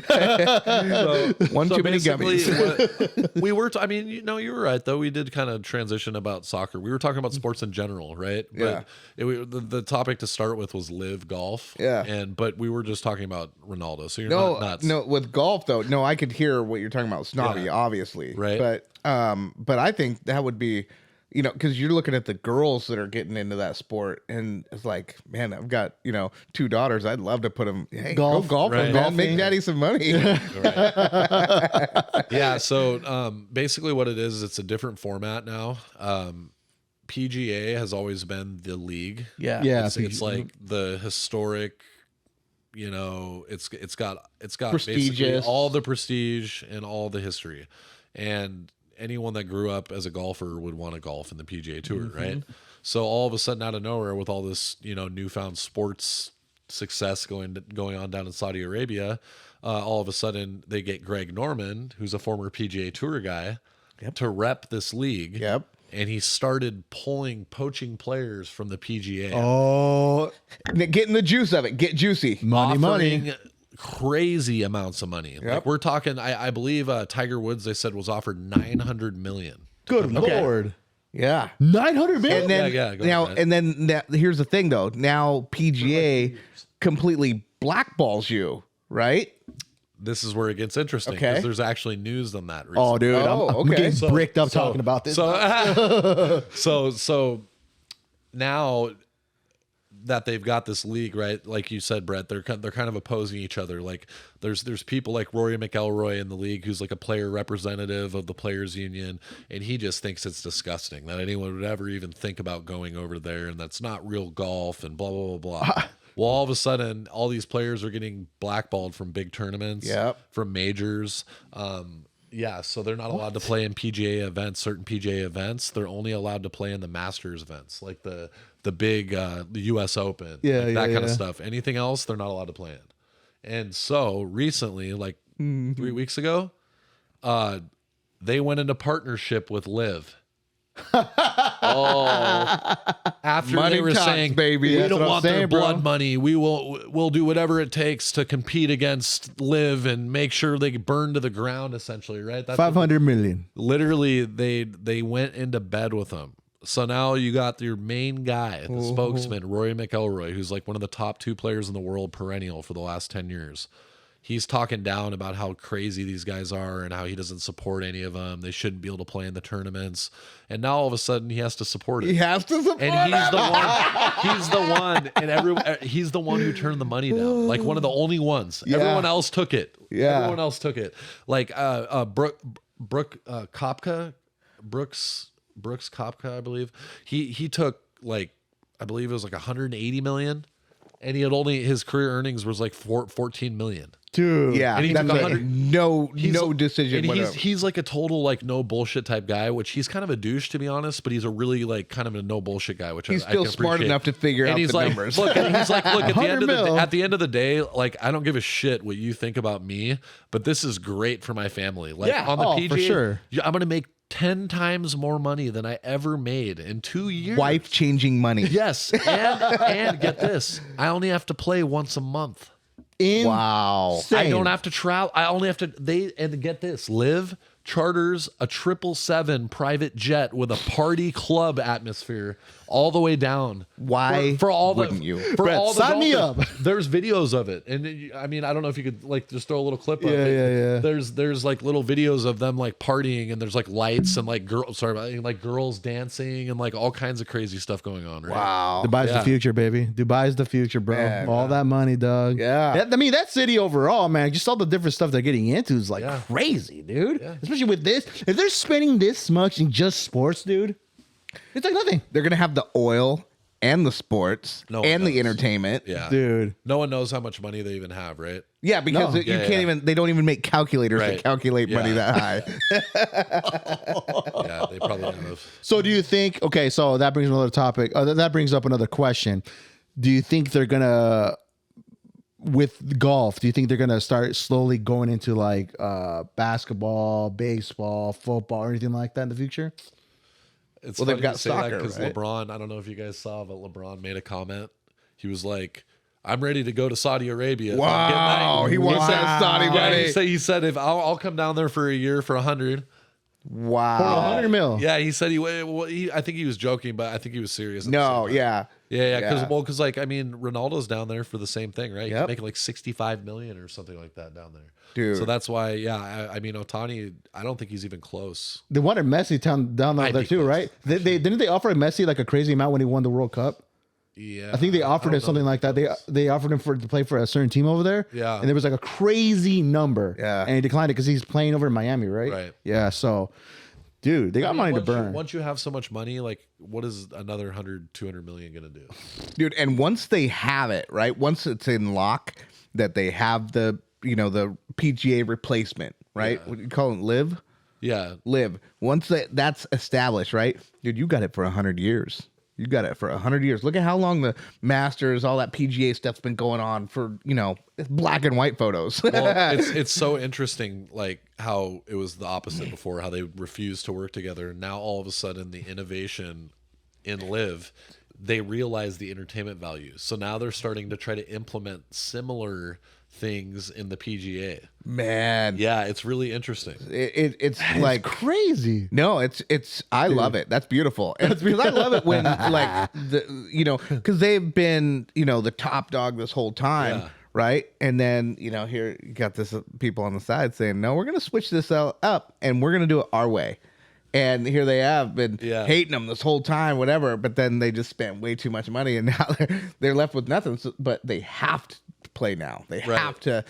though. One too many basically, gummies. we were. I mean, you were right though. We did kind of transition about soccer. We were talking about sports in general, right? Yeah. But the topic to start with was live golf. Yeah. But we were just talking about Ronaldo. So you're No, not nuts. no. With golf though, no, I could hear what you're talking about. Snobby, Yeah. obviously, Right. But I think that would be, because you're looking at the girls that are getting into that sport, and it's like, man, I've got 2 daughters. I'd love to put them. Hey, Golf, go golfing, right. man. Make daddy some money. Yeah. So basically, what it is, it's a different format now. PGA has always been the league. Yeah. Yeah, It's like the historic. It's got basically Prestigious. all the prestige and all the history, and anyone that grew up as a golfer would want to golf in the PGA Tour, right? So all of a sudden, out of nowhere, with all this newfound sports success going on down in Saudi Arabia, all of a sudden they get Greg Norman, who's a former PGA Tour guy, to rep this league. Yep. And he started poaching players from the PGA. Oh, Getting the juice of it. Get juicy. money. offering crazy amounts of money. Like we're talking, I believe Tiger Woods, they said, was offered $900 million. Good Lord. Yeah. 900 million? And then Yeah, go now, ahead. and then here's the thing though. Now PGA completely blackballs you, right? This is where it gets interesting Okay. because there's actually news on that. Recently. Oh, dude. Oh, I'm okay. getting bricked up talking about this. So now that they've got this league, right? Like you said, Brett, they're kind of opposing each other. Like there's people like Rory McIlroy in the league who's like a player representative of the players union, and he just thinks it's disgusting that anyone would ever even think about going over there, and that's not real golf and blah blah blah blah. Well, all of a sudden, all these players are getting blackballed from big tournaments, Yep. from majors. Yeah, so they're not allowed to play in PGA events, certain PGA events. They're only allowed to play in the Masters events, like the big the U.S. Open, Yeah, like that yeah, kind of yeah. stuff. Anything else, they're not allowed to play in. And so recently, like 3 weeks ago, they went into partnership with Live. After Money they were talks, saying, baby. we That's don't what I'm want their saying, bro. blood money. We'll do whatever it takes to compete against Live and make sure they burn to the ground. Essentially, right? That's what 500 million. literally they went into bed with them So now you got your main guy, the spokesman, Rory McIlroy, who's like one of the top 2 players in the world perennial for the last 10 years. He's talking down about how crazy these guys are and how he doesn't support any of them. They shouldn't be able to play in the tournaments. And now all of a sudden he has to support it. He has to support And he's the one, and he's the one who turned the money down. Like one of the only ones. Yeah. Everyone else took it. Yeah. Everyone else took it. Like Brooks Kopka, I believe. He took like, I believe it was like 180 million, and he had only, his career earnings was like 14 million. Dude. Yeah, And he that's took like 100 no decision. And whatever. he's like a total like no bullshit type guy, which he's kind of a douche to be honest, but he's a really like kind of a no bullshit guy, which He's I still can smart appreciate. enough to figure And out he's the like, numbers. Look, and he's like, look, at the 100 mil. at the end of the day, like I don't give a shit what you think about me, but this is great for my family. Like Yeah. on the PGA, for sure. I'm gonna make 10 times more money than I ever made in 2 years. Wife changing money. Yes, and get this, I only have to play once a month. Wow. I don't have to travel. I only have to. And get this, Live charters a 777 private jet with a party club atmosphere all the way down. Why for all wouldn't the you? for Brett, all the sign me golfers. up. There's videos of it, and I mean I don't know if you could like just throw a little clip of it. Yeah. There's like little videos of them like partying, and there's like lights and like like girls dancing and like all kinds of crazy stuff going on. Right? Wow. Dubai's Yeah. the future, baby. Dubai's the future, bro. Man, all that money, dog. Yeah. I mean, that city overall, man, just all the different stuff they're getting into is like Yeah. crazy, dude. Especially with this. If they're spending this much in just sports, dude, it's like nothing. They're gonna have the oil and the sports No one and the knows. entertainment. Yeah, Dude. No one knows how much money they even have, right? Yeah, because No. you Yeah, can't yeah. even. They don't even make calculators to Right. calculate money Yeah. that high. Yeah, they probably have. So do you think, okay, so that brings another topic. That brings up another question. Do you think they're going to, with golf, do you think they're going to start slowly going into like basketball, baseball, football, or anything like that in the future? It's Well, they've funny got to say soccer, because right? LeBron. I don't know if you guys saw, but LeBron made a comment. He was like, "I'm ready to go to Saudi Arabia." if I'm getting Wow, that." he wants that Saudi Yeah, money. he said if I'll come down there for a year for 100. Wow. 100 mil. Yeah, he said I think he was joking, but I think he was serious. at the No, same time. yeah. Yeah, Yeah. because like I mean, Ronaldo's down there for the same thing, right? Yep. He's making like 65 million or something like that down there. Dude. So that's why, yeah. I mean, Otani, I don't think he's even close. They wanted Messi down there Might be too, close. right? Didn't they offer Messi like a crazy amount when he won the World Cup? Yeah, I think they offered him something like that. They offered him to play for a certain team over there. Yeah. And there was like a crazy number. Yeah. And he declined it because he's playing over in Miami, right? Right. Yeah. So, dude, they got money to burn. Once you have so much money, like what is another 100, 200 million gonna do? Dude, and once they have it, right? Once it's in lock that they have the PGA replacement, right? What do you call it? Live? Yeah, Live. Once that's established, right? Dude, you got it for 100 years. You got it for 100 years. Look at how long the Masters, all that PGA stuff's been going on for, it's black and white photos. well, it's so interesting, like how it was the opposite before, how they refused to work together. Now all of a sudden, the innovation in Live, they realize the entertainment value. So now they're starting to try to implement similar things in the PGA. Man. Yeah, it's really interesting. It's like Crazy. no, it's I love it. That's beautiful. And because I love it when like because they've been the top dog this whole time, Yeah. right? And then here you got this people on the side saying, no, we're gonna switch this up and we're gonna do it our way. And here they have been hating them this whole time, whatever. But then they just spent way too much money, and now they're left with nothing. So, but they have to play now. They have to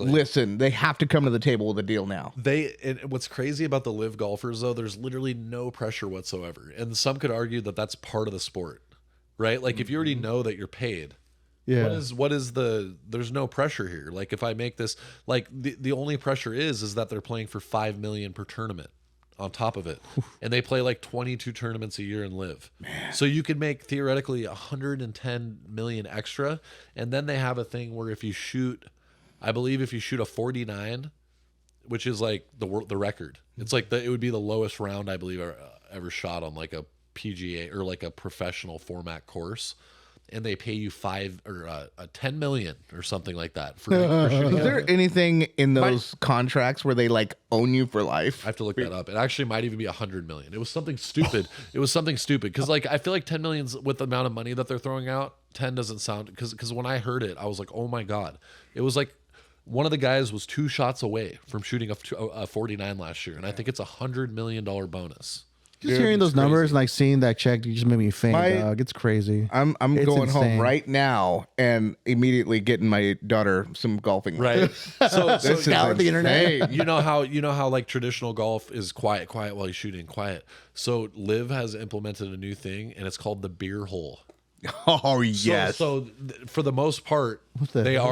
listen. They have to come to the table with a deal now. And what's crazy about the live golfers though, there's literally no pressure whatsoever, and some could argue that that's part of the sport, right? Like if you already know that you're paid, Yeah. there's no pressure here. Like if I make this, like the only pressure is that they're playing for 5 million per tournament on top of it, and they play like 22 tournaments a year and live. So you could make theoretically 110 million extra, and then they have a thing where if you shoot, I believe if you shoot a 49, which is like the record, it's like it would be the lowest round I believe ever shot on like a PGA or like a professional format course. and they pay you 10 million or something like that for shooting. Is there anything in those contracts where they like own you for life? I have to look that up. It actually might even be 100 million. It was something stupid. It was something stupid because like I feel like 10 million's with the amount of money that they're throwing out. 10 doesn't sound because when I heard it, I was like, oh my god. It was like one of the guys was 2 shots away from shooting a 49 last year, and I think it's $100 million bonus. Just hearing those numbers and like seeing that check, you just made me faint, dog. It's crazy. I'm It's going insane. home right now and immediately getting my daughter some golfing. Right. So This is Scour the internet. insane. you know how like traditional golf is quiet while you're shooting, quiet. So Liv has implemented a new thing, and it's called the beer hole. Oh yes. For the most part, the they hell?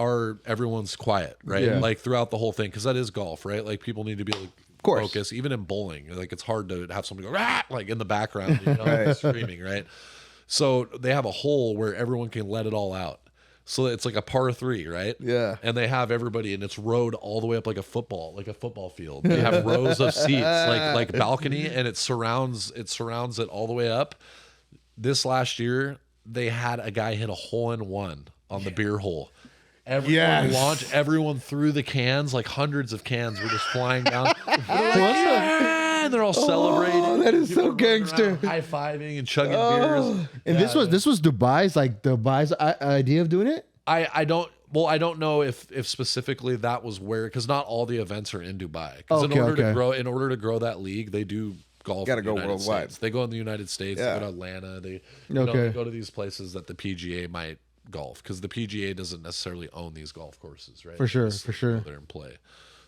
are everyone's quiet, right? Yeah. Like throughout the whole thing, because that is golf, right? Like people need to be able to course. focus, even in bowling. Like it's hard to have somebody go "Rah!" like in the background, you know, screaming, right? So they have a hole where everyone can let it all out. So it's like a par 3, right? Yeah. And they have everybody, and it's rowed all the way up like a football field. They have rows of seats, like balcony, and it surrounds it all the way up. This last year, they had a guy hit a hole-in-one on the beer hole. Everyone threw the cans, like hundreds of cans were just flying down. And they're all celebrating. that is People so are running gangster. around, high-fiving and chugging beers. And this was Dubai's idea of doing it. I don't know if specifically that was where, because not all the events are in Dubai. Because in order to grow that league, they do golf. Gotta in the go United worldwide. States. They go in the United States. Yeah. They go to Atlanta. They they go to these places that the PGA might golf, because the PGA doesn't necessarily own these golf courses, right? For sure, They just for sure. go there and play.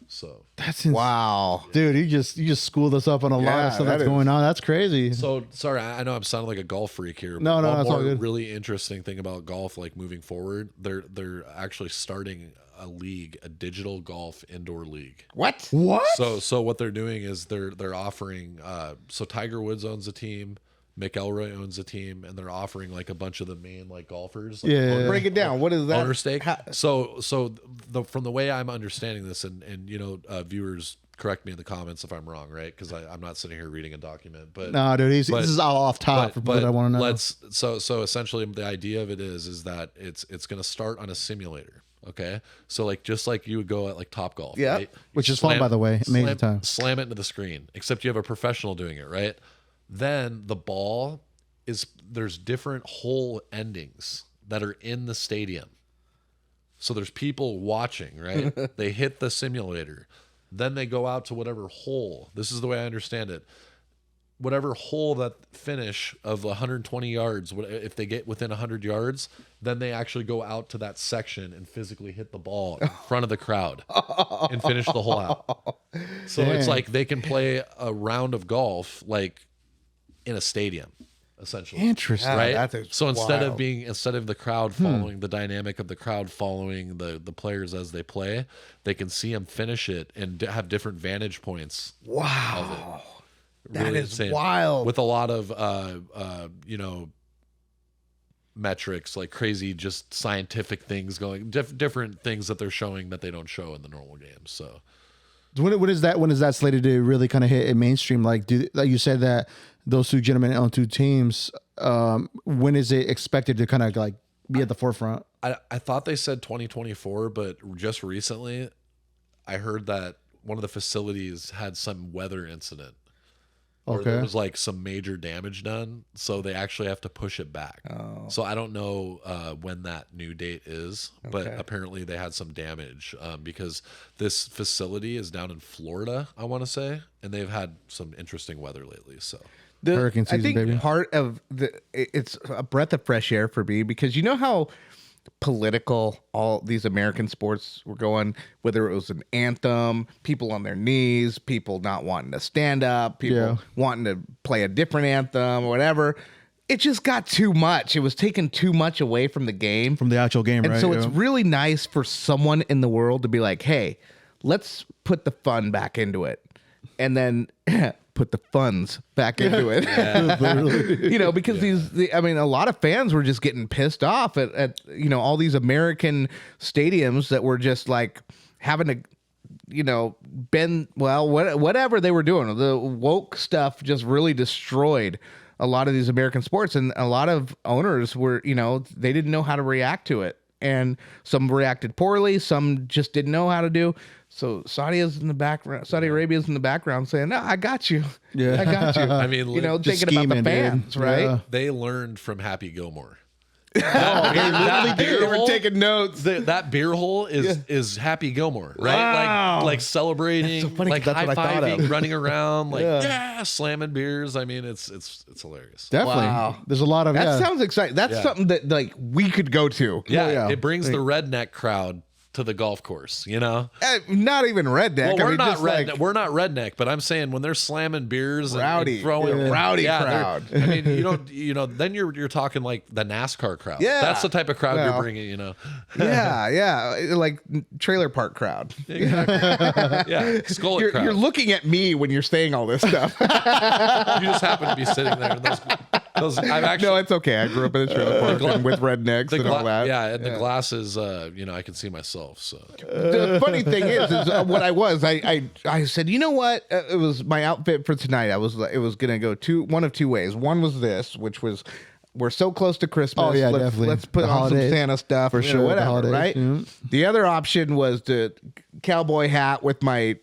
So That's Wow. dude. You just schooled us up on a lot Yeah, of stuff that that's is- going on. That's crazy. So sorry, I know I'm sounding like a golf freak here. But No, one that's all more good. really interesting thing about golf, like moving forward, they're actually starting a league, a digital golf indoor league. What? So what they're doing is they're offering. So Tiger Woods owns a team, Mick Elroy owns a team, and they're offering like a bunch of the main like golfers. Like, Yeah. Break it down. What is that? owner stake. How- So from the way I'm understanding this, and you know, viewers correct me in the comments if I'm wrong, right? Because I'm not sitting here reading a document, but No, dude, this is all off top but- for what I want to know. So essentially the idea of it is that it's going to start on a simulator. Okay, so like just like you would go at like Top Golf, Yeah. right? Which is fun, by the way. Amazing time. Slam it into the screen, except you have a professional doing it, right? Then the ball there's different hole endings that are in the stadium. So there's people watching, right? They hit the simulator. Then they go out to whatever hole. This is the way I understand it. Whatever hole that finish of 120 yards, if they get within 100 yards, then they actually go out to that section and physically hit the ball in front of the crowd and finish the hole out. So it's Dang. like they can play a round of golf like in a stadium, essentially. Interesting. Right. that is So instead wild. of the crowd following the dynamic of the crowd following the players as they play, they can see them finish it and have different vantage points. Wow. That Really is insane. wild. With a lot of you know, metrics, like crazy just scientific things going, different things that they're showing that they don't show in the normal games. So When is that slated to really kind of hit a mainstream? Like you said that those two gentlemen own 2 teams. When is it expected to kind of like be at the forefront? I thought they said 2024, but just recently I heard that one of the facilities had some weather incident. Or there Okay. was like some major damage done, so they actually have to push it back. So I don't know when that new date is, but Okay. apparently they had some damage because this facility is down in Florida, I want to say, and they've had some interesting weather lately. So Hurricane season, I think baby. part of it's a breath of fresh air for me, because you know how political all these American sports were going, whether it was an anthem, people on their knees, people not wanting to stand up, people Yeah. wanting to play a different anthem or whatever. It just got too much. It was taking too much away from the game. From the actual game, And right? so it's Yeah. really nice for someone in the world to be like, hey, let's put the fun back into it. And then put the funds back into it. You know, because a lot of fans were just getting pissed off at you know, all these American stadiums that were just like having to whatever they were doing, the woke stuff just really destroyed a lot of these American sports, and a lot of owners were, they didn't know how to react to it, and some reacted poorly, some just didn't know how to do. So Saudi Arabia's in the background saying, "No, I got you. Yeah. I got you." I mean, thinking about the scheming, fans, dude. right? Yeah. they learned from Happy Gilmore. They were taking notes. That beer hole is Happy Gilmore, right? Wow. Like celebrating, That's so funny, like 'cause that's what I thought high-fiving, of. running around, like Yeah. slamming beers. I mean, it's hilarious. Definitely. Wow. There's a lot of That sounds exciting. That's something that like we could go to. Yeah, yeah. it brings the redneck crowd to the golf course. Not even redneck. Well, I mean, not just redneck. like We're not redneck, but I'm saying when they're slamming beers Rowdy. and throwing Yeah. Rowdy they're- crowd. I mean, then you're talking like the NASCAR crowd. Yeah. That's the type of crowd Well. you're bringing. yeah, like trailer park crowd. Exactly. Yeah, Skullet You're, crowd. you're looking at me when you're saying all this stuff. You just happen to be sitting there. And those I've actually. No, it's okay. I grew up in a trailer park and with rednecks and all that. Yeah, and the glasses, I can see myself. So The funny thing is what I said, you know what? It was my outfit for tonight. It was gonna go one of two ways. One was this, which was we're so close to Christmas. Oh, yeah, let's, definitely. Let's put The on holidays. some Santa stuff For sure, the whatever, holidays, right? yeah. The other option was the cowboy hat with my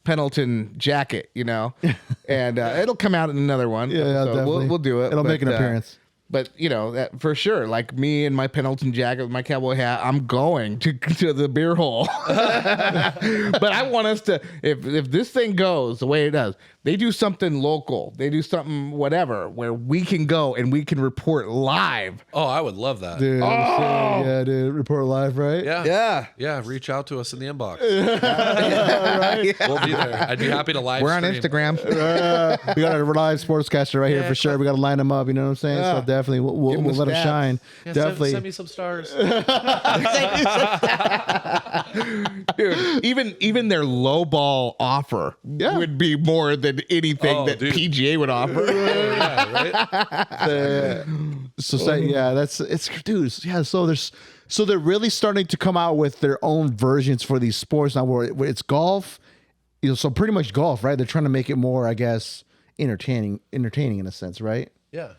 Pendleton jacket, and it'll come out in another one. Yeah, so definitely. we'll do it. It'll make an appearance. But that for sure, like me and my Pendleton jacket with my cowboy hat, I'm going to the beer hole. But I want us to, if this thing goes the way it does, they do something local, they do something whatever, where we can go and we can report live. I would love that. Dude, yeah, dude. Report live, right? Yeah. Reach out to us in the inbox. Right? We'll be there. I'd be happy to live. We're on stream. Instagram. We got a live sportscaster right here for sure. We got to line them up. You know what I'm saying? Yeah. So definitely, we'll Give 'em the let them stats. shine. Yeah, Definitely. send me some stars. Dude, even their low ball offer would be more than anything that dude. PGA would offer. Yeah, right. Dude. Yeah. So they're really starting to come out with their own versions for these sports now. Where it's golf, so pretty much golf, right? They're trying to make it more, I guess, entertaining in a sense, right? Yeah.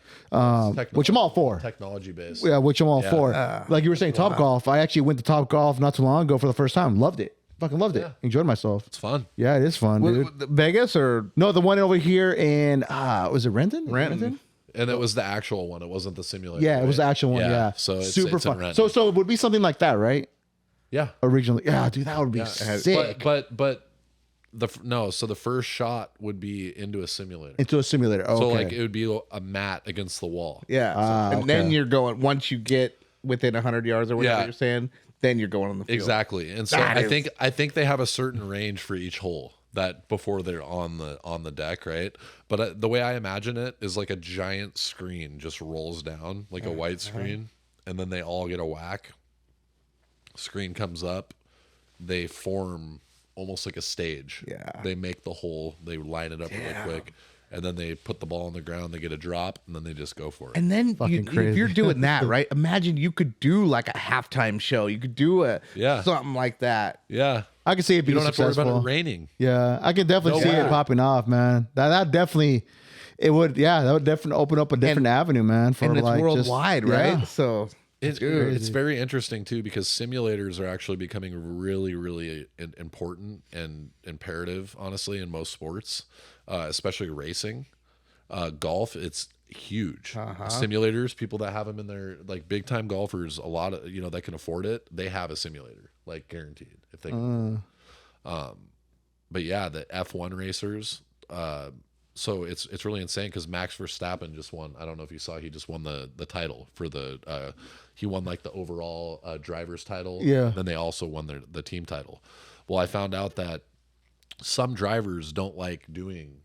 Which I'm all for. Technology based. Yeah, which I'm all for. Like you were saying, Top Golf. I actually went to Top Golf not too long ago for the first time. Loved it. Fucking loved it. Enjoyed myself. It's fun. Yeah, it is fun, dude. Vegas or No, the one over here in was it Renton? Renton? And it was the actual one. It wasn't the simulator. Yeah, it was the right? actual one. Yeah, So it's super it's in fun. Renton. So it would be something like that, right? Yeah. Originally, yeah, dude, that would be sick. But so the first shot would be into a simulator. Into a simulator. Oh, So okay. like it would be a mat against the wall. yeah, and then okay. you're going once you get within 100 yards or whatever Yeah. you're saying, then you're going on the field. Exactly. And so That I think they have a certain range for each hole that before they're on the deck, right? But the way I imagine it is like a giant screen just rolls down like a white screen, and then they all get a whack. Screen comes up, they form almost like a stage. Yeah. They make the hole, they line it up really quick, and then they put the ball on the ground, they get a drop, and then they just go for it. And then Fucking if crazy. you're doing that, right? Imagine you could do like a halftime show. You could do Yeah. something like that. Yeah. I can see it You being don't have to worry successful. about it raining. Yeah, I can definitely see Yeah. it popping off, man. That definitely, it would. Yeah, that would definitely open up a different avenue, man. For And it's like worldwide, just, right? yeah. So It's very interesting too because simulators are actually becoming really, really important and imperative, honestly, in most sports, especially racing. Golf, it's huge. Simulators, people that have them in their like big time golfers, a lot of that can afford it. They have a simulator, like guaranteed, if they. But yeah, the F1 racers. So it's really insane because Max Verstappen just won. I don't know if you saw, he just won the title for the. He won like the overall driver's title. Yeah. Then they also won the team title. Well, I found out that some drivers don't like doing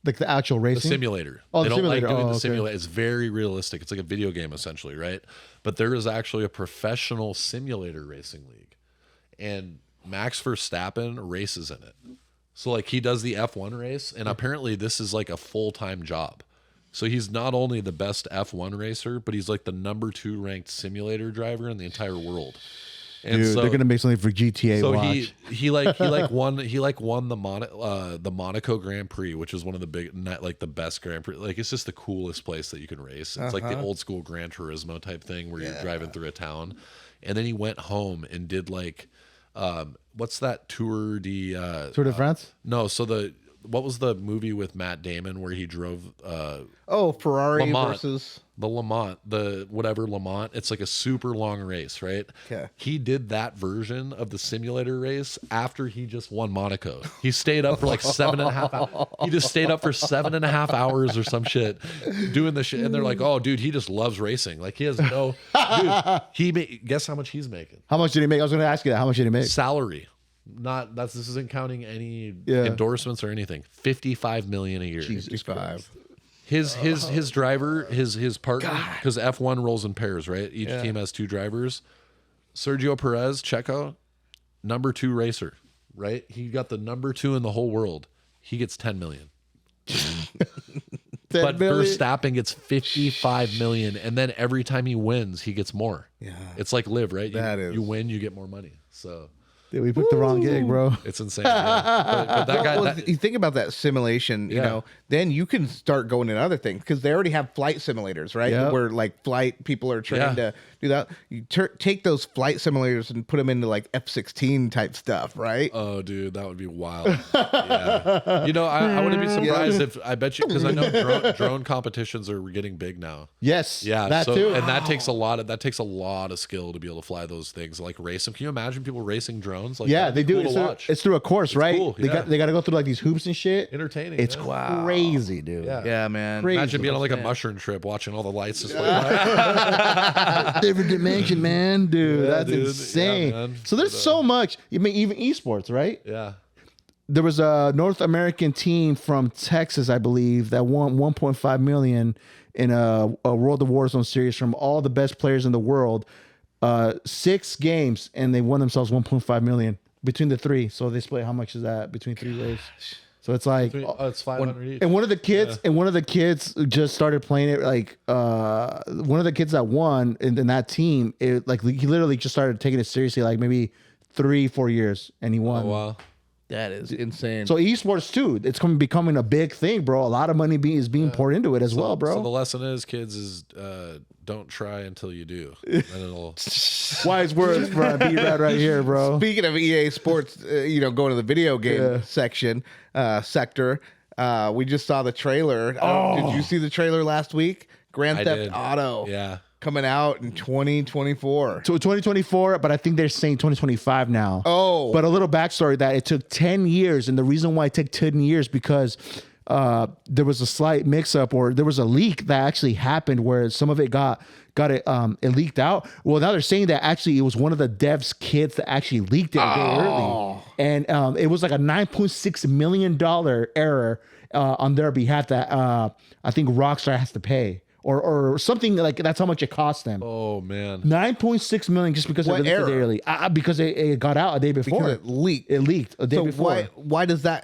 Like the actual the racing. simulator. Oh, They the don't like simulator. doing Oh, the okay. simulator. It's very realistic. It's like a video game essentially, right? But there is actually a professional simulator racing league, and Max Verstappen races in it. So like he does the F1 race, and apparently this is like a full-time job. So he's not only the best F1 racer, but he's like the #2 ranked simulator driver in the entire world. And Dude, they're gonna make something for GTA. so Watch. he won the Monaco Grand Prix, which is one of the the best Grand Prix. Like, it's just the coolest place that you can race. It's like the old school Gran Turismo type thing where you're driving through a town. And then he went home and did like what's that Tour de France? No, so what was the movie with Matt Damon where he drove Ferrari Le Mans. versus the Le Mans, Le Mans. It's like a super long race, right? Okay. He did that version of the simulator race after he just won Monaco. He stayed up for like 7.5 hours. He just stayed up for 7.5 hours or some shit doing the shit. And they're like, oh, dude, he just loves racing. Like, he has no, guess how much he's making? How much did he make? I was going to ask you that. How much did he make? Salary. This isn't counting any endorsements or anything. 55 million a year. Jesus Christ. His driver, his partner, because F1 rolls in pairs, right? Each team has 2 drivers. Sergio Perez, Checo, number 2 racer, right? He got the number 2 in the whole world. He gets 10 million. But Verstappen gets 55 million, and then every time he wins, he gets more. Yeah, it's like live, right? You win, you get more money. So. Dude, we picked the wrong gig, bro. It's insane. Yeah. But that guy, you think about that simulation, you know, then you can start going in other things because they already have flight simulators, right? Yep. Where like flight people are trained to do that. You take those flight simulators and put them into like F-16 type stuff, right? Oh, dude, that would be wild. Yeah. You know, I wouldn't be surprised if, I bet you, because I know drone competitions are getting big now. Yes. Yeah. That too. And that takes a lot of skill to be able to fly those things, like race them. Can you imagine people racing drones? Like, yeah, they do. Cool It's through a course, right? Cool, They got to go through like these hoops and shit. Entertaining. It's crazy, dude. Yeah, man. Crazy. Imagine being on like a mushroom trip, watching all the lights just like different dimension, man, dude. That's dude. insane. Yeah, man. So there's so much. I mean, even esports, right? Yeah. There was a North American team from Texas, I believe, that won 1.5 million in a World of Warzone series from all the best players in the world. 6 games, and they won themselves 1.5 million between the 3. So they split. How much is that between 3 ways? So it's like It's 500 each. and one of the kids just started playing it. Like one of the kids that won in that team, he literally just started taking it seriously. Like maybe 3-4 years, and he won. Oh, wow. That is insane. So esports too, it's becoming a big thing, bro. A lot of money is being poured into it as well, bro. So the lesson is, kids, is don't try until you do. And it'll. Wise words from B-Rad right here, bro. Speaking of EA Sports, going to the video game sector, we just saw the trailer. Did you see the trailer last week? Grand Theft Auto. Yeah. Coming out in 2024. So 2024, but I think they're saying 2025 now. Oh. But a little backstory that it took 10 years. And the reason why it took 10 years because there was a slight mix up, or there was a leak that actually happened where some of it it leaked out. Well, now they're saying that actually it was one of the devs' kids that actually leaked it a day early. And it was like a $9.6 million error on their behalf that I think Rockstar has to pay. Or something like that's how much it cost them. Oh man, 9.6 million just because it leaked a day early. Because it got out a day before. Because it leaked. It leaked a day before. Why does a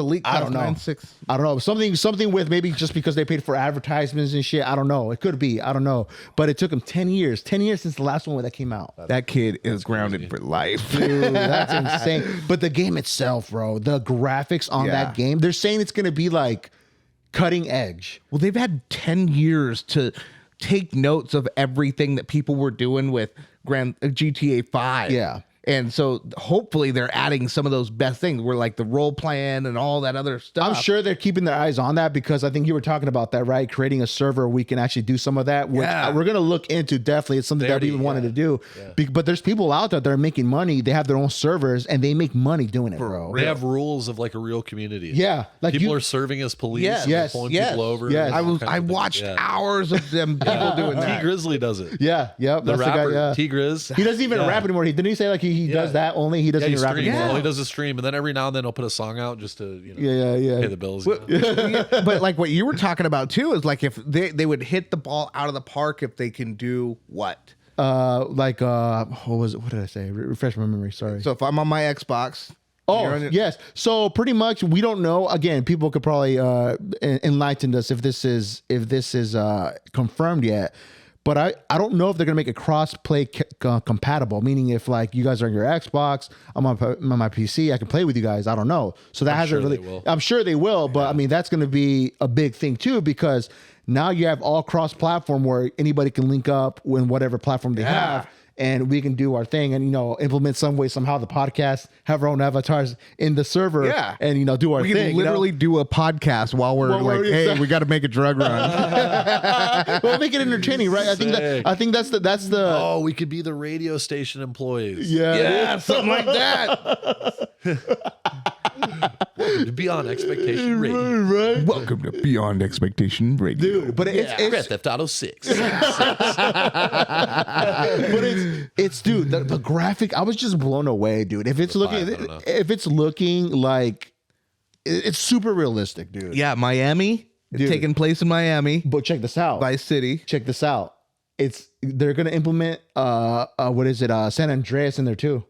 leak cost I don't know. 9.6? I don't know. Something with maybe just because they paid for advertisements and shit. I don't know. It could be. I don't know. But it took them 10 years. 10 years since the last one that came out. That kid is grounded for life. Dude, that's insane. But the game itself, bro, the graphics on that game, they're saying it's going to be like cutting edge. Well, they've had 10 years to take notes of everything that people were doing with GTA 5. Yeah. And so hopefully they're adding some of those best things where like the role playing and all that other stuff. I'm sure they're keeping their eyes on that because I think you were talking about that, right? Creating a server we can actually do some of that, which we're going to look into. Definitely. It's something that we even wanted to do. Yeah. But there's people out there that are making money. They have their own servers and they make money doing it, bro. They have rules of like a real community. Yeah. Like people are serving as police. Pulling people over. Yes. I watched hours of them people doing that. T Grizzly does it. Yeah. Yep. The rapper, T Grizz. He doesn't even rap anymore. Didn't he say like he does that only? He doesn't even rap anymore. Well, he does a stream, and then every now and then he'll put a song out just to pay the bills. But like what you were talking about too is like if they would hit the ball out of the park if they can do what? What was it? What did I say? Refresh my memory. Sorry. So if I'm on my Xbox. Oh, yes. So pretty much we don't know. Again, people could probably enlighten us if this is confirmed yet. But I don't know if they're gonna make it cross-play compatible. Meaning, if like you guys are on your Xbox, I'm on my PC, I can play with you guys. I don't know. So that hasn't really. I'm sure they will, but I mean that's gonna be a big thing too, because now you have all cross-platform where anybody can link up in whatever platform they have. And we can do our thing and, implement some way, somehow the podcast, have our own avatars in the server and, do our thing. We can literally do a podcast while we're hey, we got to make a drug run. Well, make it entertaining, right? I think that's the. Oh, we could be the radio station employees. Yeah, something like that. Welcome to Beyond Expectation Radio. Right? Welcome to Beyond Expectation Radio. Dude, but it's Grand Theft Auto 6. But it's dude, the graphic, I was just blown away, dude. If it's looking like it's super realistic, dude. Yeah, Miami. It's taking place in Miami. But check this out. Vice City. Check this out. They're gonna implement what is it? San Andreas in there too.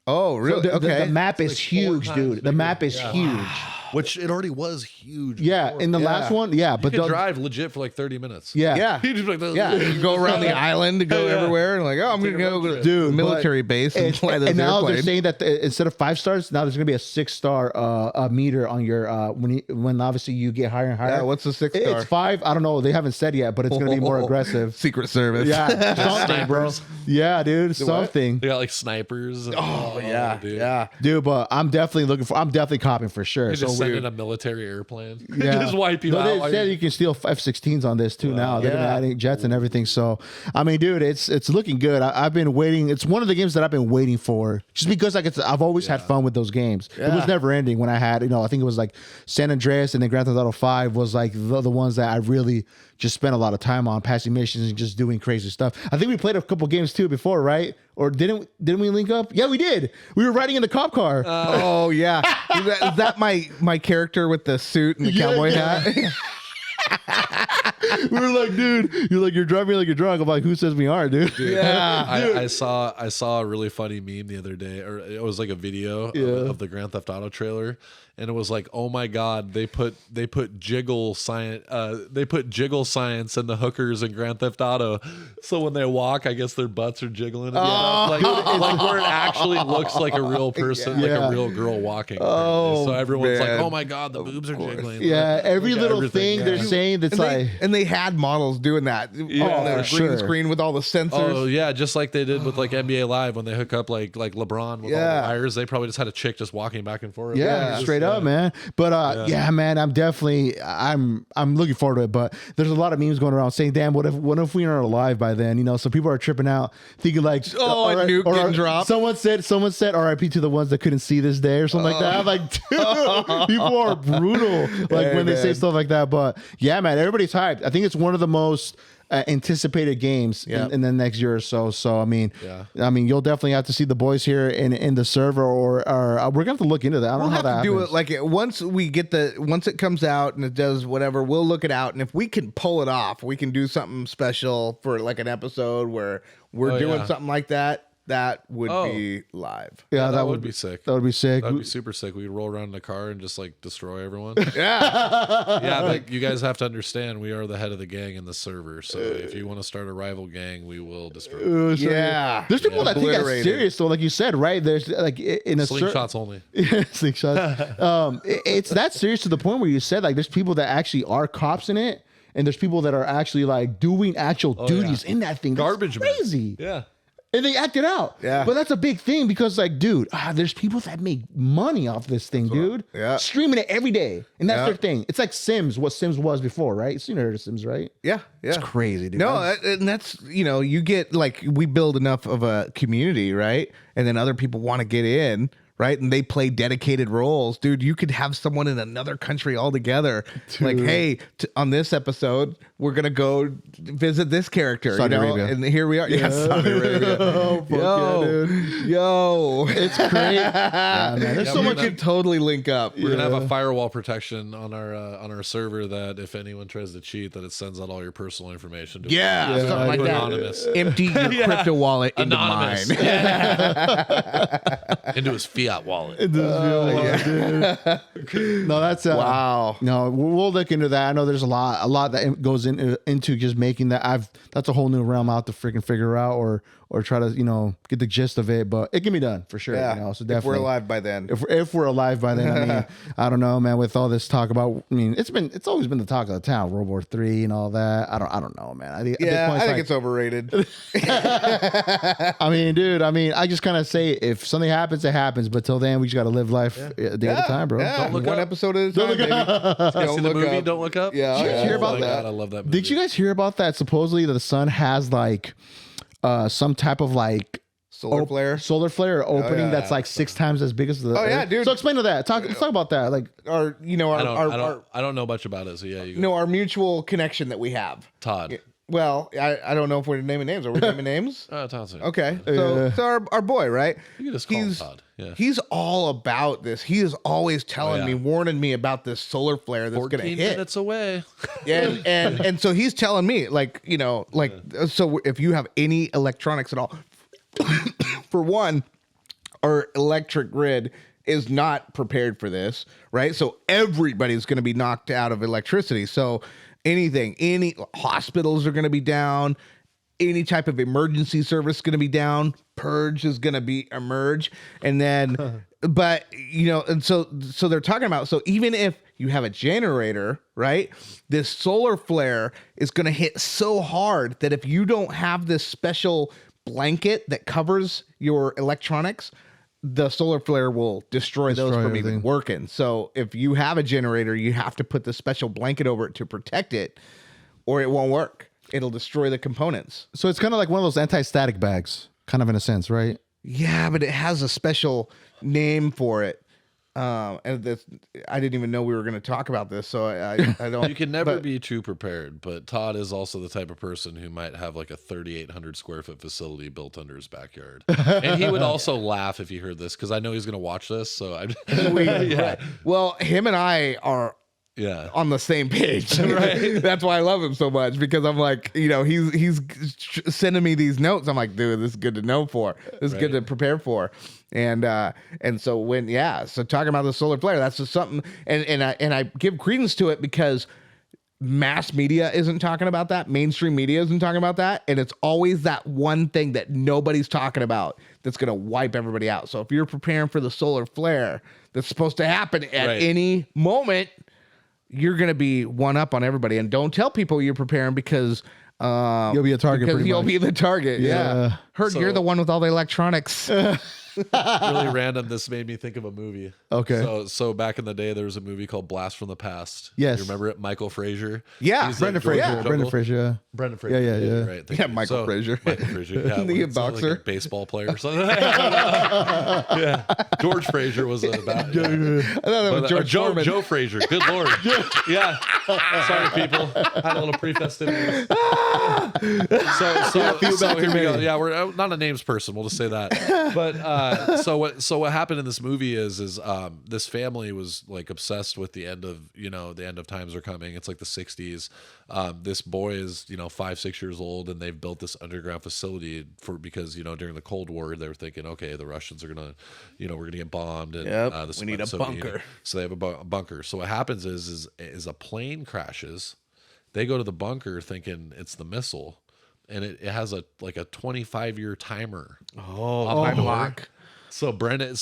Oh, really? So the map is huge, dude. The map is huge. Which it already was huge. Yeah, in the last one, but you could drive legit for like 30 minutes. Yeah. You just like, You go around the island to go everywhere, and like, oh, I'm gonna go to the military base and fly this and now airplane. they're saying that instead of 5 stars, now there's gonna be a 6-star meter on your when obviously you get higher and higher. Yeah, what's the 6 star? It's 5. I don't know. They haven't said yet, but it's gonna be more aggressive. Secret Service. Yeah, something, bro. Yeah, dude, something. They got like snipers. Dude, but I'm definitely copying for sure. They just So send in a military airplane. Yeah. Just wipe you out. They said you can steal F-16s on this too now. They've been adding jets and everything. So, I mean, dude, it's looking good. I've been waiting. It's one of the games that I've been waiting for, just because I've always had fun with those games. It was never ending when I had, I think it was like San Andreas and then Grand Theft Auto 5 was like the ones that I really just spent a lot of time on, passing missions and just doing crazy stuff. I think we played a couple games too before, right? Or didn't we link up? Yeah, we did. We were riding in the cop car. Oh yeah, is that my character with the suit and the cowboy hat? We were like, dude, you're driving like you're drunk. I'm like, who says we are, dude? Yeah. I saw a really funny meme the other day, or it was like a video of the Grand Theft Auto trailer, and it was like, oh my god, they put jiggle science in the hookers in Grand Theft Auto, so when they walk, I guess their butts are jiggling. Like where it actually looks like a real person, like a real girl walking. So everyone's like, oh my god, the boobs are jiggling. Yeah, every little thing they're saying that's and they had models doing that. The green screen with all the sensors. Oh yeah, just like they did with like NBA Live when they hook up like LeBron with all the wires. They probably just had a chick just walking back and forth. Yeah, straight up, man. But man, I'm looking forward to it. But there's a lot of memes going around saying, "Damn, what if we aren't alive by then?" So people are tripping out, thinking like, a nuke getting dropped." Someone said, "R.I.P. to the ones that couldn't see this day" or something like that. I'm like, dude, people are brutal. Like when they say stuff like that. But yeah, man, everybody's hyped. I think it's one of the most anticipated games in the next year or so. So I mean, you'll definitely have to see the boys here in the server, or we're gonna have to look into that. I don't know how that do happens. it like once it comes out and it does whatever, we'll look it out, and if we can pull it off, we can do something special for like an episode where we're doing something like that. That would be live. Yeah, that would be sick. That would be sick. That'd be super sick. We'd roll around in the car and just like destroy everyone. Yeah. But you guys have to understand, we are the head of the gang in the server. So if you want to start a rival gang, we will destroy you. There's people that take that serious. So, like you said, right? There's like in a slingshots only. Slingshots. It's that serious to the point where you said like there's people that actually are cops in it, and there's people that are actually like doing actual duties in that thing. Garbage That's crazy. Yeah. And they act it out. Yeah. But that's a big thing because, like, dude, there's people that make money off this thing, dude. Yeah. Streaming it every day. And that's their thing. It's like Sims, what Sims was before, right? You heard of Sims, right? Yeah. It's crazy, dude. No, and that's, you get like, we build enough of a community, right? And then other people want to get in. Right. And they play dedicated roles. Dude, you could have someone in another country altogether. Dude. Like, hey, on this episode, we're going to go visit this character. Saudi Arabia. And here we are. Yeah, Saudi Arabia. Yo. It's great. Man, there's so much. We could totally link up. We're gonna have a firewall protection on our server that if anyone tries to cheat, that it sends out all your personal information. Something like that. Anonymous. Empty your crypto wallet into Anonymous. mine. Into his fiat fiat wallet. No, that's Wow. No, we'll look into that. I know there's a lot that goes into just making that. That's a whole new realm out to freaking figure out or try to get the gist of it. But it can be done for sure. Yeah. So If we're definitely alive by then. If we're alive by then, I mean, I don't know, man. With all this talk about, I mean, it's always been the talk of the town, World War III and all that. I don't know, man. I think it's overrated. I mean, dude. I just kind of say if something happens, it happens. But till then, we just got to live life a day at a time, bro. Yeah. Don't look One up. episode at a time, baby. Don't See the look movie up. Don't Look Up? Yeah. Did you hear about my that? God, I love that movie. Did you guys hear about that? Supposedly, the sun has like some type of like Solar flare. solar flare opening yeah. that's like 6 times as big as the. Oh, yeah, Earth. dude. So explain to that. Let's talk about that. Like, Or I don't know much about it, so yeah, you go. our mutual connection that we have. Todd. Well, I don't know if we're naming names. Are we naming names? Todd's here. Okay. So our boy, right? You can just call him Todd. Yeah. He's all about this. He is always telling yeah. me, warning me about this solar flare that's going to 14 hit. minutes away. And so he's telling me, so if you have any electronics at all, for one, our electric grid is not prepared for this, right? So everybody's going to be knocked out of electricity. So any hospitals are going to be down. Any type of emergency service is going to be down. Purge is going to be emerge. And then, but and so they're talking about, so even if you have a generator, right? This solar flare is going to hit so hard that if you don't have this special blanket that covers your electronics, the solar flare will destroy those from everything. even working. So if you have a generator, you have to put the special blanket over it to protect it, or it won't work. It'll destroy the components. so it's kind of like one of those anti-static bags, kind of in a sense, right? Yeah, but it has a special name for it. And that's, I didn't even know we were going to talk about this, so I don't. You can never be too prepared, but Todd is also the type of person who might have like a 3,800 square foot facility built under his backyard. And he would also laugh if he heard this because I know he's going to watch this. So yeah. Well, him and I are Yeah. on the same page. Right? That's why I love him so much, because I'm like, he's sending me these notes. I'm like, dude, this is good to know for. This is good to prepare for. And so so talking about the solar flare, that's just something, and I give credence to it because mass media isn't talking about that. Mainstream media isn't talking about that. And it's always that one thing that nobody's talking about that's going to wipe everybody out. So if you're preparing for the solar flare that's supposed to happen at any moment, you're going to be one up on everybody. And don't tell people you're preparing because You'll be a target. because Pretty you'll much. be the target. Yeah. Heard you're the one with all the electronics. Really random. This made me think of a movie. Okay. So back in the day, there was a movie called Blast from the Past. Yes. You remember it? Michael Frazier. Yeah. He's Brendan like George Fraser. Jungle. Brendan Fraser. Yeah. Brendan Fraser. Yeah. Right. thank Yeah, you. Michael Frazier. Michael Frazier. Yeah. Isn't he a it's like boxer? baseball player or something. Yeah. George Frazier was about. I thought that was George Foreman. Joe Frazier. Good lord. Yeah. Sorry, people. Had a little pre-festivity. So here we go. Yeah, we're not a names person. We'll just say that. But so what happened in this movie is this family was like obsessed with the end of times are coming. It's like the 60s. This boy is 5-6 years old, and they've built this underground facility because during the Cold War they were thinking, okay, the Russians are gonna we're gonna get bombed, and we need a bunker. So they have a bunker. So what happens is a plane crashes. They go to the bunker thinking it's the missile, and it has a 25-year timer. Time lock. So Brendan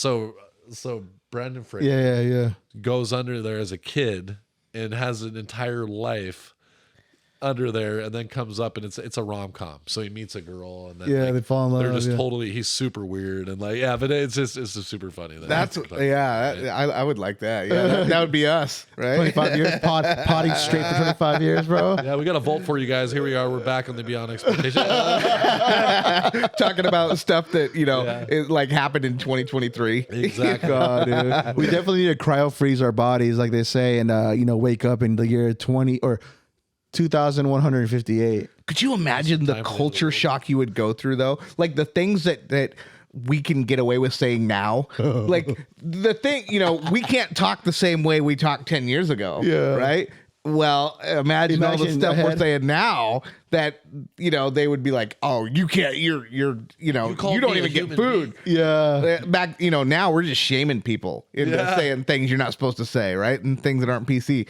Fraser Yeah. goes under there as a kid and has an entire life under there, and then comes up, and it's a rom-com. So he meets a girl, and then they fall in love. they're just yeah. totally, he's super weird, and but it's just super funny. I would like that. Yeah, that would be us, right? 25 years, potting straight for 25 years, bro. Yeah, we got a vault for you guys. Here we are. We're back on the Beyond Expectation. Talking about stuff that it like happened in 2023. Exactly. God, dude. We definitely need to cryo freeze our bodies, like they say, and wake up in the year 2158. Could you imagine the culture shock you would go through, though? Like the things that we can get away with saying now. Like the thing, we can't talk the same way we talked 10 years ago. Yeah. Right. Well, imagine all the Imagine stuff we're ahead. saying now that, they would be like, oh, you can't, you called don't me a even get human food. Yeah. Back, now we're just shaming people into saying things you're not supposed to say, right? And things that aren't PC.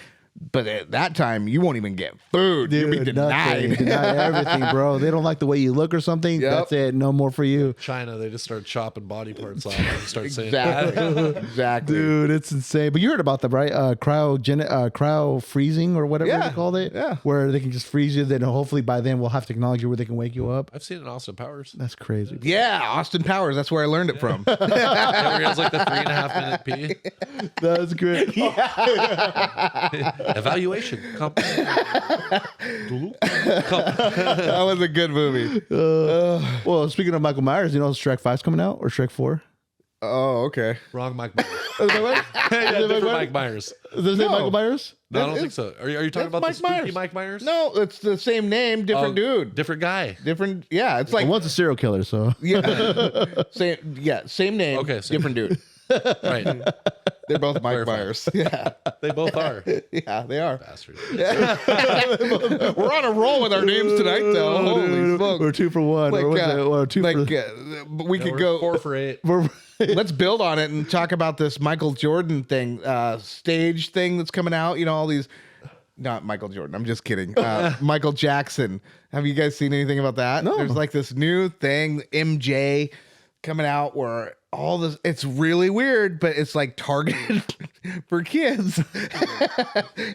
But at that time, you won't even get food. You'll be Dude, denied. nothing. Deny everything, bro. They don't like the way you look or something. Yep. That's it. No more for you. China, they just start chopping body parts off and start saying Exactly. Exactly. Dude, it's insane. But you heard about that, right? Cryo freezing or whatever Yeah. they called it. Yeah. Where they can just freeze you. Then hopefully by then we'll have technology where they can wake you up. I've seen it in Austin Powers. That's crazy. Yeah, Austin Powers. That's where I learned it from. Yeah, where he has like the 3.5 minute pee. That's good. Evaluation. That was a good movie. Well, speaking of Michael Myers, Shrek 5's coming out or Shrek 4? Oh, okay. Wrong Mike Myers. Is that right? Yeah, different Mike Myers. Is this name Michael Myers? No, I don't think so. Are you talking about Mike the spooky Myers. Mike Myers? No, it's the same name, different dude. Different guy. Different, yeah. It's like One's a serial killer, so. same name. Okay, same- different dude. Right. They're both Mike Clarify. Myers. Yeah, They both are. yeah, they are. Bastard. We're on a roll with our names tonight, though. Holy smoke! We're 2 for 1. Like, or what's it? Or two like for. we could go. 4 for 8. Let's build on it and talk about this Michael Jordan thing, stage thing that's coming out. All these. Not Michael Jordan. I'm just kidding. Michael Jackson. Have you guys seen anything about that? No. There's like this new thing, MJ, coming out where all this. It's really weird, but it's like targeted for kids,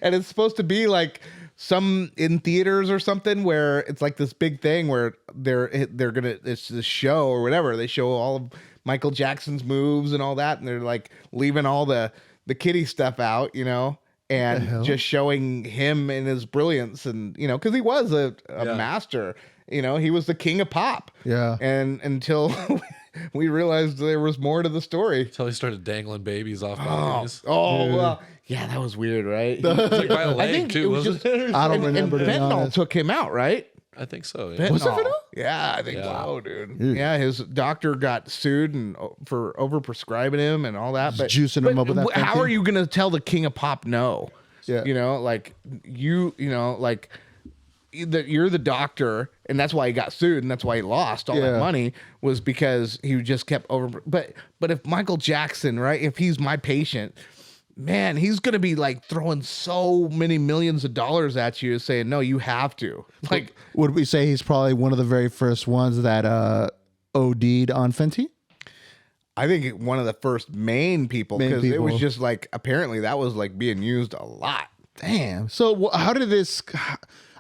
and it's supposed to be like some in theaters or something where it's like this big thing where they're gonna. It's this show or whatever. They show all of Michael Jackson's moves and all that, and they're like leaving all the kiddie stuff out, and just showing him in his brilliance, and because he was a master, he was the king of pop, and until we realized there was more to the story. Until he started dangling babies off balconies. Well, yeah, that was weird, right? It was like by a leg, I think too, it was wasn't just, it? I don't and remember, to be fentanyl honest. took him out, right? I think so. Yeah. Was it fentanyl? Yeah, I think Yeah. so, dude. Yeah, his doctor got sued and for overprescribing him and all that. But juicing him up with that how fentanyl? are you gonna tell the king of pop no? Yeah. That you're the doctor, and that's why he got sued, and that's why he lost all that money, was because he just kept over. But if Michael Jackson, right, if he's my patient, man, he's gonna be like throwing so many millions of dollars at you, saying no, you have to. Like, Would we say he's probably one of the very first ones that OD'd on Fenty? I think one of the first main people, Main because it was people. just like apparently that was like being used a lot. Damn. So how did this?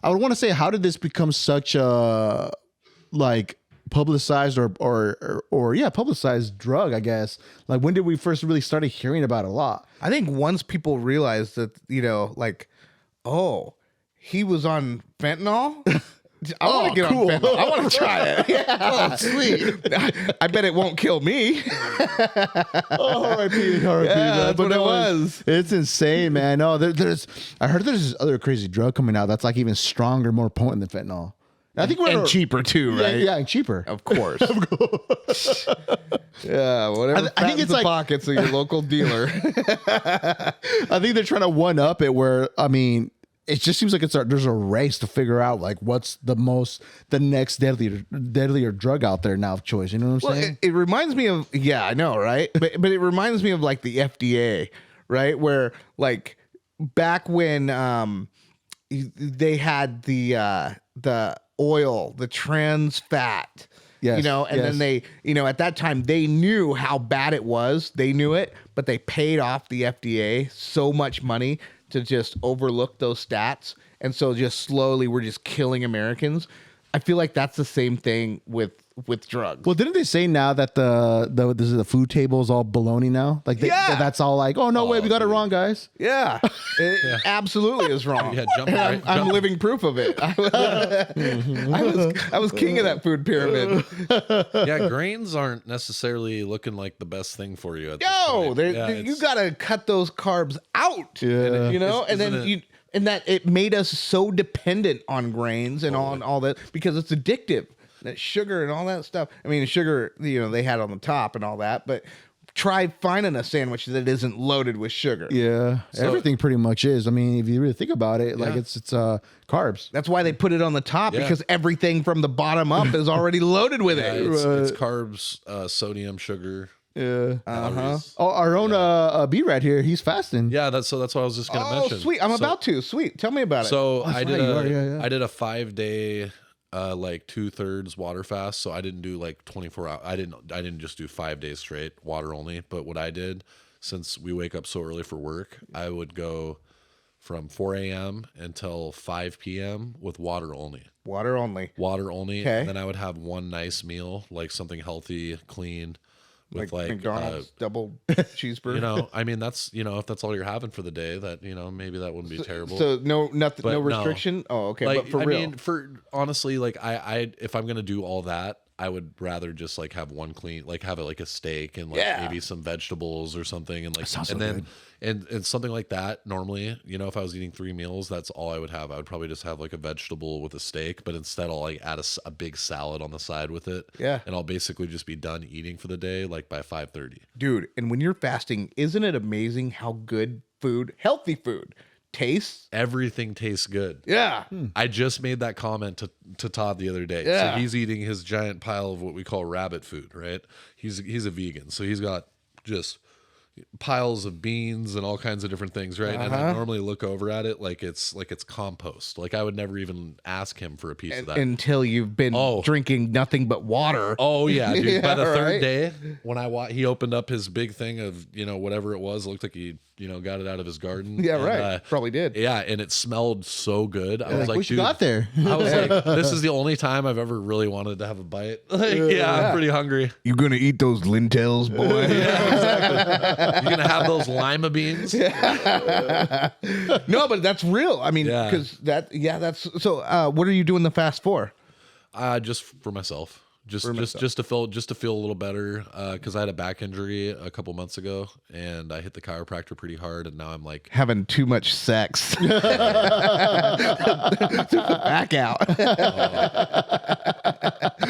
I would want to say, how did this become such a like publicized or publicized drug? I guess. Like, when did we first really started hearing about it a lot? I think once people realized that, like, oh, he was on fentanyl. I want to get cool. on fentanyl. I want to try it. Yeah, sweet. I bet it won't kill me. Oh, R.I.P. That's what it was. It's insane, man. No, I heard there's this other crazy drug coming out that's like even stronger, more potent than fentanyl. I think And cheaper too, right? Yeah, and cheaper. Of course. Yeah, whatever. I think it's the like- pockets of your local dealer. I think they're trying to one up it where, I mean, it just seems like there's a race to figure out like what's the next deadlier drug out there now of choice. You know what I'm Well, saying? it reminds me of, yeah, I know, right? But it reminds me of like the FDA, right? Where like back when they had the oil, the trans fat, Yes, and yes. then they, at that time they knew how bad it was. They knew it, but they paid off the FDA so much money to just overlook those stats. And so just slowly we're just killing Americans. I feel like that's the same thing with drugs. Well, didn't they say now that the food table is all baloney now? Like Yeah. that's all like, oh no, wait, we got it wrong, guys. Yeah, it absolutely is wrong. Yeah, jump And right- I'm jump- living proof of it. I was king of that food pyramid. Yeah, grains aren't necessarily looking like the best thing for you. At this No, point. Yeah, you it's- got to cut those carbs out. Yeah. And then isn't it- and that it made us so dependent on grains and on all that because it's addictive. That sugar and all that stuff. I mean, sugar, they had on the top and all that, but try finding a sandwich that isn't loaded with sugar. Yeah, everything pretty much is. I mean, if you really think about it, like it's carbs. That's why they put it on the top, Yeah. because everything from the bottom up is already loaded with Yeah, it. it's carbs, sodium, sugar. Yeah. Calories. Oh, our own B Rat here, he's fasting. Yeah, that's what I was just gonna Oh, mention. sweet! I'm So- about to. Sweet. Tell me about it. So That's I did right, you are, yeah. I did a 5-day, like 2/3 water fast. So I didn't do like 24 hours. I didn't just do 5 days straight water only. But what I did, since we wake up so early for work, I would go from 4 a.m. until 5 p.m. with water only. Water only. Water only. Okay. And then I would have one nice meal, like something healthy, clean, with Like McDonald's double cheeseburger. you know, I mean, that's, if that's all you're having for the day, that, maybe that wouldn't be terrible. So nothing, But no no. restriction. Oh, okay. Like, But for I real, mean, for honestly, like I if I'm gonna do all that, I would rather just like have one clean, like have it like a steak and like Yeah. maybe some vegetables or something, and like sounds and so then and something like that. Normally, if I was eating 3 meals, that's all I would have. I would probably just have like a vegetable with a steak, but instead I'll like add a big salad on the side with it. Yeah. and I'll basically just be done eating for the day like by 5:30. dude. And when you're fasting, isn't it amazing how good food, healthy food, tastes? Everything tastes good. Yeah. I just made that comment to Todd the other day. Yeah. So he's eating his giant pile of what we call rabbit food, right? He's a vegan, so he's got just piles of beans and all kinds of different things, right? And I normally look over at it like it's compost. Like I would never even ask him for a piece of that. Until you've been drinking nothing but water. Oh yeah, dude. By the Yeah, third right? day, when he opened up his big thing of whatever it was, it looked like he got it out of his garden. Yeah, And, right. Probably did. Yeah, and it smelled so good. I was like, what you dude, got there? I was like, this is the only time I've ever really wanted to have a bite. Like, I'm pretty hungry. You gonna eat those lentils, boy? You're gonna have those lima beans. No, but that's real. I mean, Yeah. because that's so. What are you doing the fast for? Just for myself. Just to feel a little better, because I had a back injury a couple months ago, and I hit the chiropractor pretty hard, and now I'm like, Having too much sex. Back out.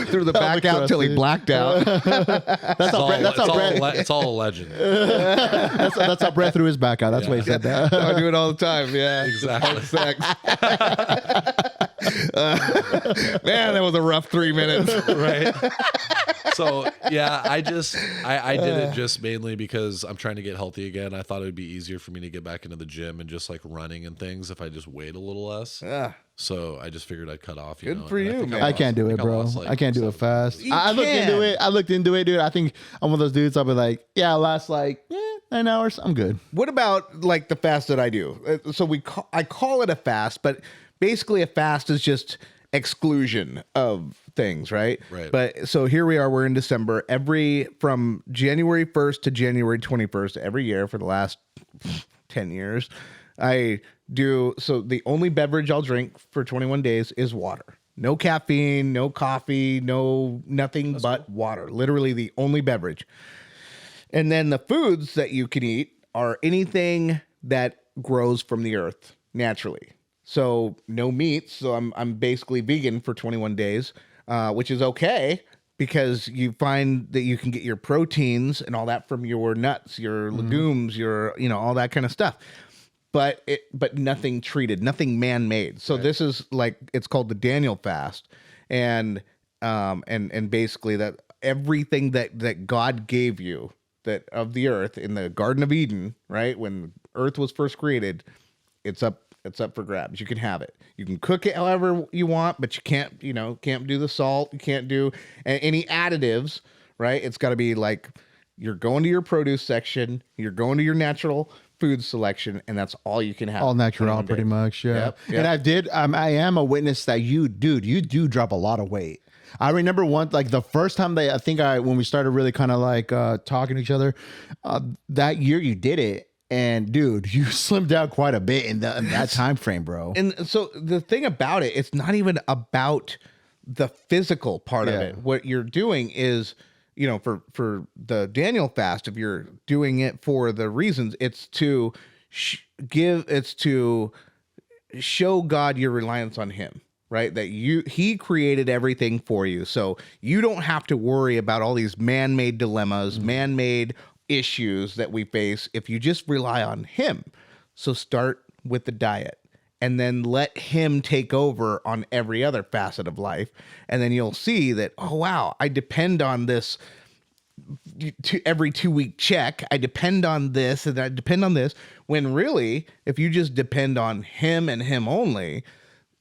Threw the back out till he blacked out. it's all a legend. That's how Brett threw his back out. That's why he said that. I do it all the time. Yeah, Exactly. sex. Man, that was a rough 3 minutes. Right. So yeah, I did it just mainly because I'm trying to get healthy again. I thought it would be easier for me to get back into the gym and just like running and things if I just weighed a little less. Yeah. So I just figured I'd cut off. Good for and you, think man. I can't do it, bro. lost, like, I can't do it 7 fast. You I looked into can. it. Dude. I think I'm one of those dudes. I'll be like, yeah, I'll last like 9 hours. I'm good. What about like the fast that I do? So I call it a fast, but basically a fast is just exclusion of things, right? Right. But so here we are, we're in December. From January 1st to January 21st every year for the last 10 years, I do. So the only beverage I'll drink for 21 days is water. No caffeine, no coffee, nothing but water. Literally the only beverage. And then the foods that you can eat are anything that grows from the earth naturally. So no meat. So I'm basically vegan for 21 days, which is okay because you find that you can get your proteins and all that from your nuts, your legumes, your all that kind of stuff. But nothing treated, nothing man-made. So this is like, it's called the Daniel fast, and basically that everything that God gave you that of the earth in the Garden of Eden, right? When earth was first created, it's up for grabs. You can have it. You can cook it however you want, but you can't do the salt. You can't do any additives, right? It's got to be like you're going to your produce section, you're going to your natural food selection, and that's all you can have. All natural, 21 pretty days. much. Yeah. Yep. And I am a witness that you do drop a lot of weight. I remember the first time when we started really kind of like talking to each other, that year you did it. And dude, you slimmed down quite a bit in that time frame, bro. And so the thing about it, it's not even about the physical part of it. What you're doing is, for the Daniel fast, if you're doing it for the reasons, it's to show God your reliance on him, right? That he created everything for you. So you don't have to worry about all these man-made dilemmas, man-made issues that we face if you just rely on him. So start with the diet and then let him take over on every other facet of life. And then you'll see that, oh, wow, I depend on this every 2-week check. I depend on this and I depend on this. When really, if you just depend on him and him only,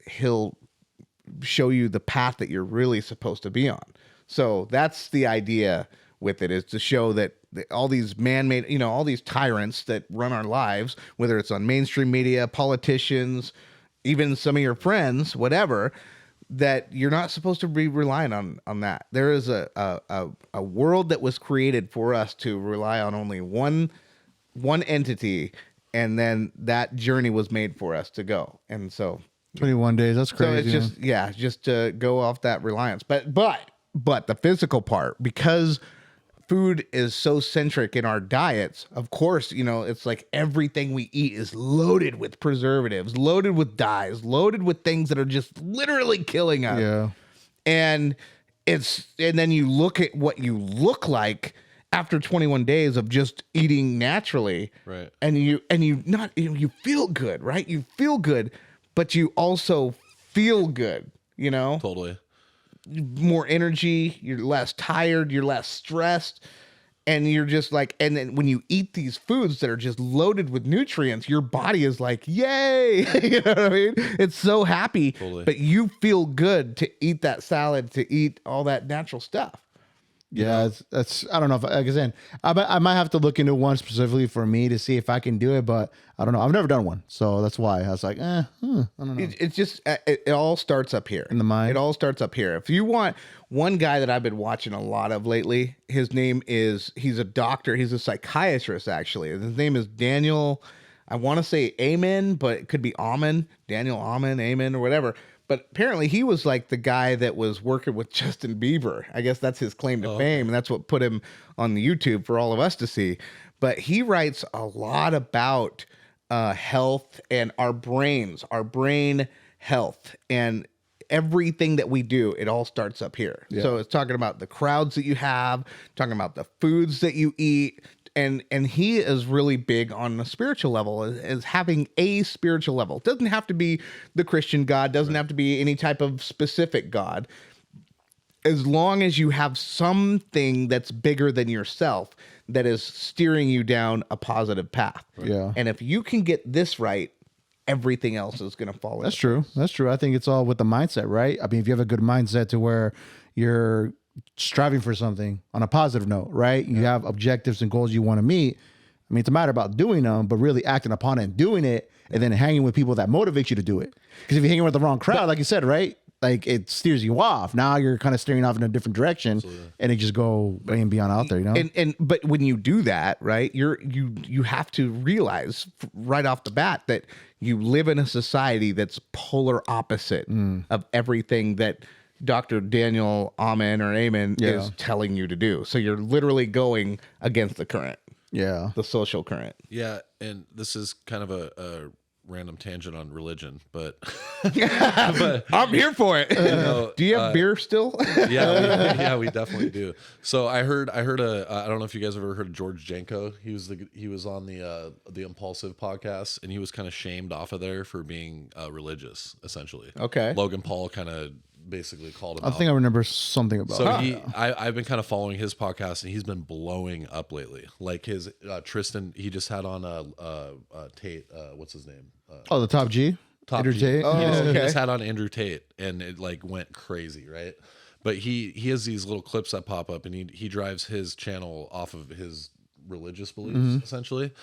he'll show you the path that you're really supposed to be on. So that's the idea with it, is to show that all these man-made, all these tyrants that run our lives, whether it's on mainstream media, politicians, even some of your friends, whatever, that you're not supposed to be relying on that. There is a world that was created for us to rely on only one entity, and then that journey was made for us to go. And so 21 days. That's crazy. So it's just, just to go off that reliance. But the physical part, because food is so centric in our diets, of course, it's like everything we eat is loaded with preservatives, loaded with dyes, loaded with things that are just literally killing us. Yeah. And then you look at what you look like after 21 days of just eating naturally. Right. And you feel good, right? You feel good, but you also feel good, Totally. more energy, you're less tired, you're less stressed, and you're just like, and then when you eat these foods that are just loaded with nutrients, your body is like, yay. You know what I mean? It's so happy. Totally. But you feel good to eat that salad, to eat all that natural stuff. Yeah, that's I don't know if, like I said, I might have to look into one specifically for me to see if I can do it, but I don't know. I've never done one, so that's why I was like, I don't know. It's just it all starts up here In the mind. It all starts up here. If you want one guy that I've been watching a lot of lately, he's a doctor, he's a psychiatrist actually. His name is Daniel. I want to say Amen, but it could be Amen, Daniel Amen, Amen, or whatever. But apparently he was like the guy that was working with Justin Bieber. I guess that's his claim to fame, and that's what put him on the YouTube for all of us to see. But he writes a lot about health and our brain health, and everything that we do. It all starts up here. Yeah. So it's talking about the crowds that you have, talking about the foods that you eat. And he is really big on the spiritual level, as having a spiritual level. It doesn't have to be the Christian God, doesn't have to be any type of specific God. As long as you have something that's bigger than yourself that is steering you down a positive path. Yeah. And if you can get this right, everything else is going to fall That's true. That's true. I think it's all with the mindset, right? I mean, if you have a good mindset to where you're striving for something on a positive note, right? You have objectives and goals you want to meet. I mean, it's a matter about doing them, but really acting upon it and doing it, and then hanging with people that motivate you to do it. Because if you're hanging with the wrong crowd, like you said, right? Like it steers you off. Now you're kind of steering off in a different direction, and it just go way and beyond out there, But when you do that, right, you have to realize right off the bat that you live in a society that's polar opposite of everything that Dr. Daniel Amen or Amen is telling you to do. So you're literally going against the current. Yeah. The social current. Yeah, and this is kind of a random tangent on religion, but I'm here for it. Do you have beer still? yeah, we definitely do. So I heard I don't know if you guys ever heard of George Janko. He was on the Impulsive podcast, and he was kind of shamed off of there for being religious, essentially. Okay. Logan Paul kind of basically called him I out. think I remember something about So that. I've been kind of following his podcast, and he's been blowing up lately. Like his Tristan, he just had on Tate. What's his name? The Top G? Andrew G. Tate? He just had on Andrew Tate, and it like went crazy, right? But he has these little clips that pop up, and he drives his channel off of his religious beliefs, essentially.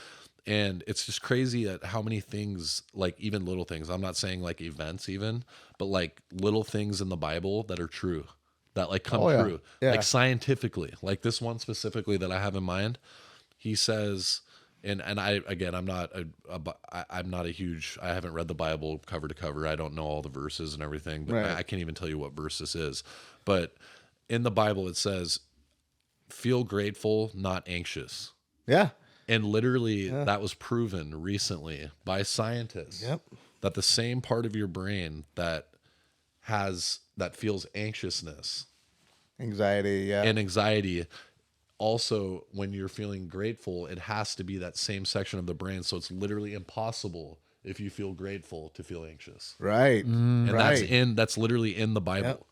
And it's just crazy at how many things, like even little things, I'm not saying like events even, but like little things in the Bible that are true, that like come true, like scientifically. Like this one specifically that I have in mind, he says, and I, again, I'm not a huge, I haven't read the Bible cover to cover. I don't know all the verses and everything, but I can't even tell you what verse this is. But in the Bible, it says, feel grateful, not anxious. Yeah. And literally that was proven recently by scientists that the same part of your brain that feels anxiousness, anxiety, and anxiety also when you're feeling grateful, it has to be that same section of the brain. So it's literally impossible if you feel grateful to feel anxious. Right. And Right. that's literally in the Bible. Yep.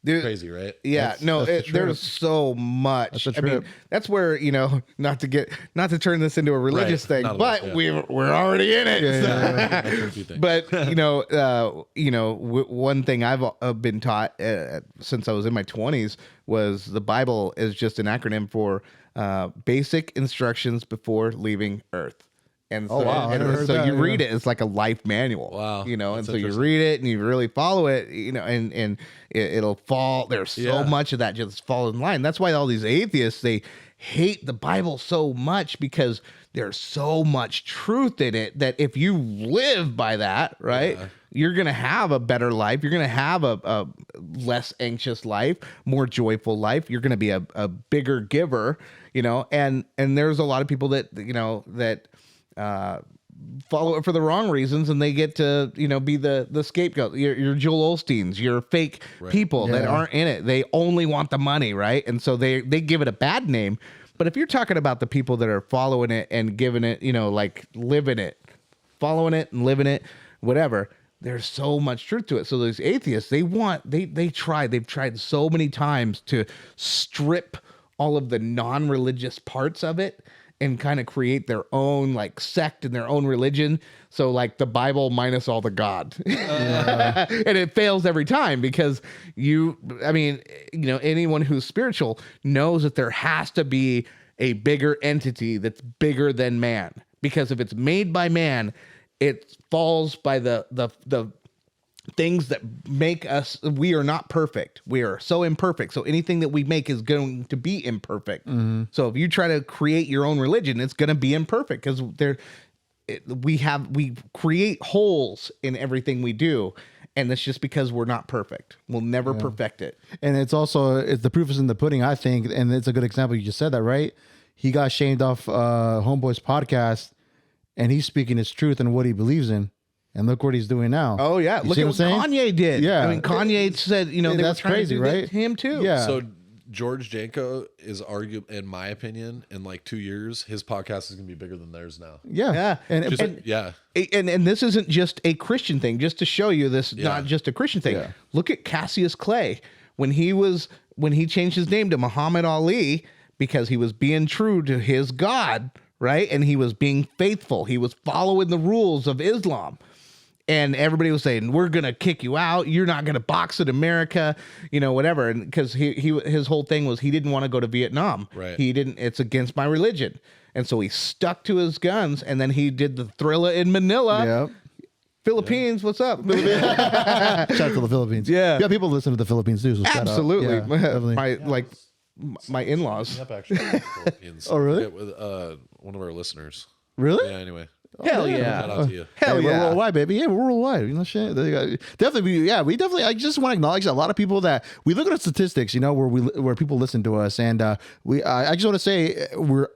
Dude, Crazy, right? yeah, no, that's the there's so much. That's the I mean, trip. that's where, not to turn this into a religious Right. thing, Not at but all, yeah. we're already in it. That's what you think. But one thing I've been taught since I was in my 20s was the Bible is just an acronym for basic instructions before leaving Earth. And so, wow, I never heard so that, you yeah. read it, it's like a life manual. Wow, and that's so you interesting. read it and you really follow it, and it'll fall. There's so Yeah. much of that just fall in line. That's why all these atheists, they hate the Bible so much, because there's so much truth in it that if you live by that, right, you're going to have a better life. You're going to have a less anxious life, more joyful life. You're going to be a bigger giver, and there's a lot of people that, follow it for the wrong reasons, and they get to be the scapegoat. Your Joel Osteens, your fake people that aren't in it. They only want the money, right? And so they give it a bad name. But if you're talking about the people that are following it and giving it, like living it, following it and living it, whatever, there's so much truth to it. So those atheists, they've tried so many times to strip all of the non-religious parts of it and kind of create their own like sect and their own religion. So like the Bible minus all the God. And it fails every time, because anyone who's spiritual knows that there has to be a bigger entity that's bigger than man. Because if it's made by man, it falls by the things that make us. We are not perfect. We are so imperfect. So anything that we make is going to be imperfect. So if you try to create your own religion, it's going to be imperfect, because we create holes in everything we do. And that's just because we're not perfect. We'll never perfect it. And it's the proof is in the pudding, I think. And it's a good example. You just said that, right? He got shamed off Homeboy's podcast, and he's speaking his truth and what he believes in. And look what he's doing now. Oh yeah, You look see at what what I'm saying? Kanye did. Yeah. I mean, Kanye said, they that's were trying crazy, to do that right? to him too. Yeah. So George Janko is in my opinion, in like 2 years, his podcast is gonna be bigger than theirs now. Yeah. Yeah. And this isn't just a Christian thing. Just to show you this, not just a Christian thing. Yeah. Look at Cassius Clay when he changed his name to Muhammad Ali, because he was being true to his God, right? And he was being faithful. He was following the rules of Islam. And everybody was saying, we're going to kick you out. You're not going to box in America, whatever. And because his whole thing was he didn't want to go to Vietnam. Right. It's against my religion. And so he stuck to his guns, and then he did the Thriller in Manila. Yep. Philippines, what's up? Shout out to the Philippines. Yeah. Yeah, people listen to the Philippines too. So shout out. Absolutely. Yeah, definitely. My in-laws. Up actually. in the Philippines. Oh, really? With one of our listeners. Really? Yeah. Anyway. Hell Shout yeah. out to you. Hell Hey, we're yeah. worldwide, baby. Yeah, we're worldwide. Shit. Definitely. I just want to acknowledge that a lot of people that we look at the statistics, where people listen to us, and I just want to say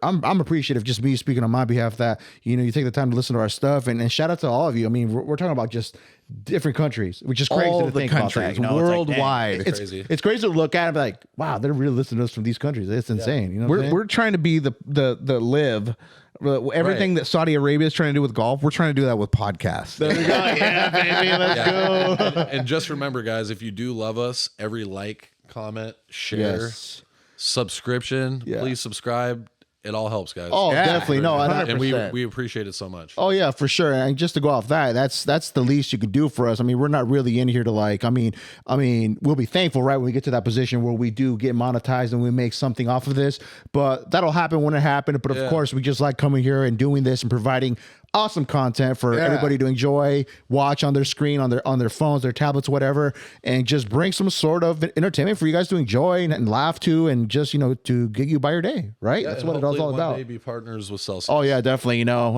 I'm appreciative, just me speaking on my behalf, that you take the time to listen to our stuff, and shout out to all of you. I mean, we're talking about just different countries, which is crazy All to the think countries, about that. It's like, worldwide. dang. Crazy. It's crazy to look at and be like, wow, they're really listening to us from these countries. It's insane. You know what I'm saying? We're trying to be the live. Everything that Saudi Arabia is trying to do with golf, we're trying to do that with podcasts. Yeah, baby, let's go. And just remember, guys, if you do love us, every like, comment, share, Yes. subscription, Yeah. please subscribe. It all helps, guys. Oh, Yeah. definitely. No, and we 100%. appreciate it so much. Oh yeah, for sure. And just to go off that's the least you can do for us. I mean, we're not really in here to I mean, we'll be thankful, right, when we get to that position where we do get monetized and we make something off of this. But that'll happen when it happens. But of course, we just like coming here and doing this and providing awesome content for everybody to enjoy, watch on their screen, on their phones, their tablets, whatever, and just bring some sort of entertainment for you guys to enjoy and laugh to, and just to get you by your day, right? That's And what it's all hopefully about. One day be partners with Celsius. Oh yeah, definitely. We don't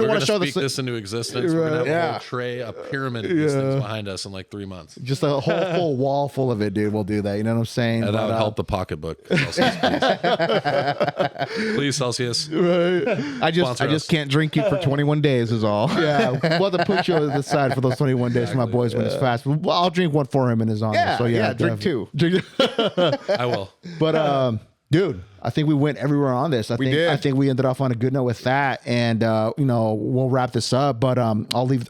want to show this into existence. We're gonna have a Yeah. whole tray, a pyramid of these things behind us in like 3 months. just a whole full wall full of it, dude. We'll do that. You know what I'm saying? And that would help the pocketbook. Celsius, please. Please, Celsius. I Sponsor just us. can't drink you for 21 days is all. Yeah, we'll have to put you on the side for those 21 days for my boys when it's fast. Well, I'll drink one for him in his honor. Yeah, so yeah, drink definitely. two. I will. But Dude, I think we went everywhere on this. I think we ended off on a good note with that, and we'll wrap this up. But I'll leave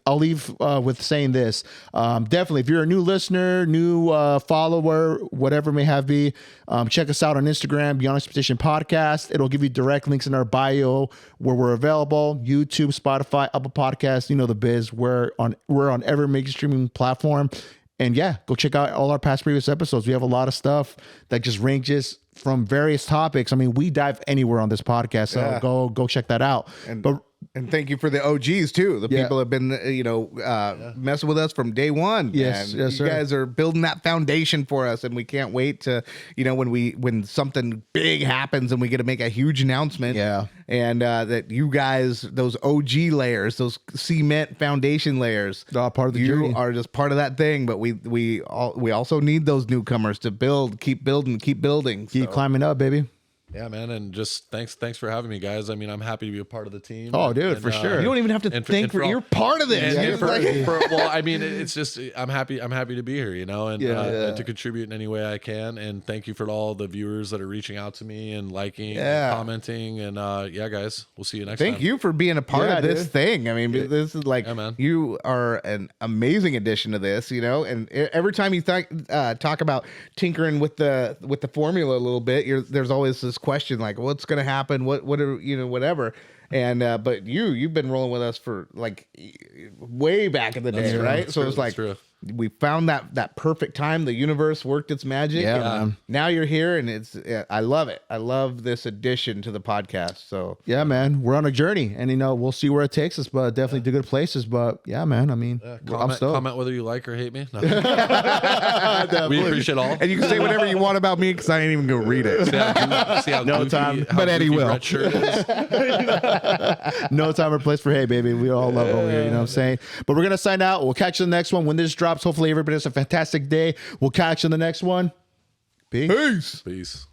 with saying this. Definitely, if you're a new listener, new follower, whatever it may have be, check us out on Instagram, Beyond Expectation Podcast. It'll give you direct links in our bio where we're available. YouTube, Spotify, Apple Podcasts. You know the biz. We're on every major streaming platform. And yeah, go check out all our past previous episodes. We have a lot of stuff that just ranges from various topics. I mean, we dive anywhere on this podcast, so go check that out. And thank you for the OGs too. The people have been, messing with us from day one. Yes, you guys are building that foundation for us, and we can't wait to, when something big happens and we get to make a huge announcement. Yeah, and that you guys, those OG layers, those cement foundation layers, part of the journey. are just part of that thing. But we also need those newcomers to keep building, keep climbing up, baby. Yeah, man, and just thanks for having me, guys. I mean, I'm happy to be a part of the team. Oh, dude, for sure. You don't even have to think. You're part of this. Well, I mean, it's just I'm happy to be here, and to contribute in any way I can. And thank you for all the viewers that are reaching out to me and liking, and commenting, and guys, we'll see you next time. Thank you for being a part of this thing. I mean, this is like you are an amazing addition to this, and every time you talk about tinkering with the formula a little bit, there's always this question like, what's going to happen, whatever. And but you've been rolling with us for like way back in the day, right? So it's like we found that perfect time. The universe worked its magic. Man. Now you're here, and I love it. I love this addition to the podcast. So yeah, man, we're on a journey, and we'll see where it takes us, but definitely to good places. But yeah, man, I mean, comment whether you like or hate me. No. We appreciate all, and you can say whatever you want about me because I ain't even gonna read it. See how no goofy, time, how but Eddie will. Red shirt is. No time or place for hey, baby. We all love over here. You know what I'm saying? But we're gonna sign out. We'll catch you in the next one when this drops. Hopefully, everybody has a fantastic day. We'll catch you in the next one. Peace. Peace. Peace.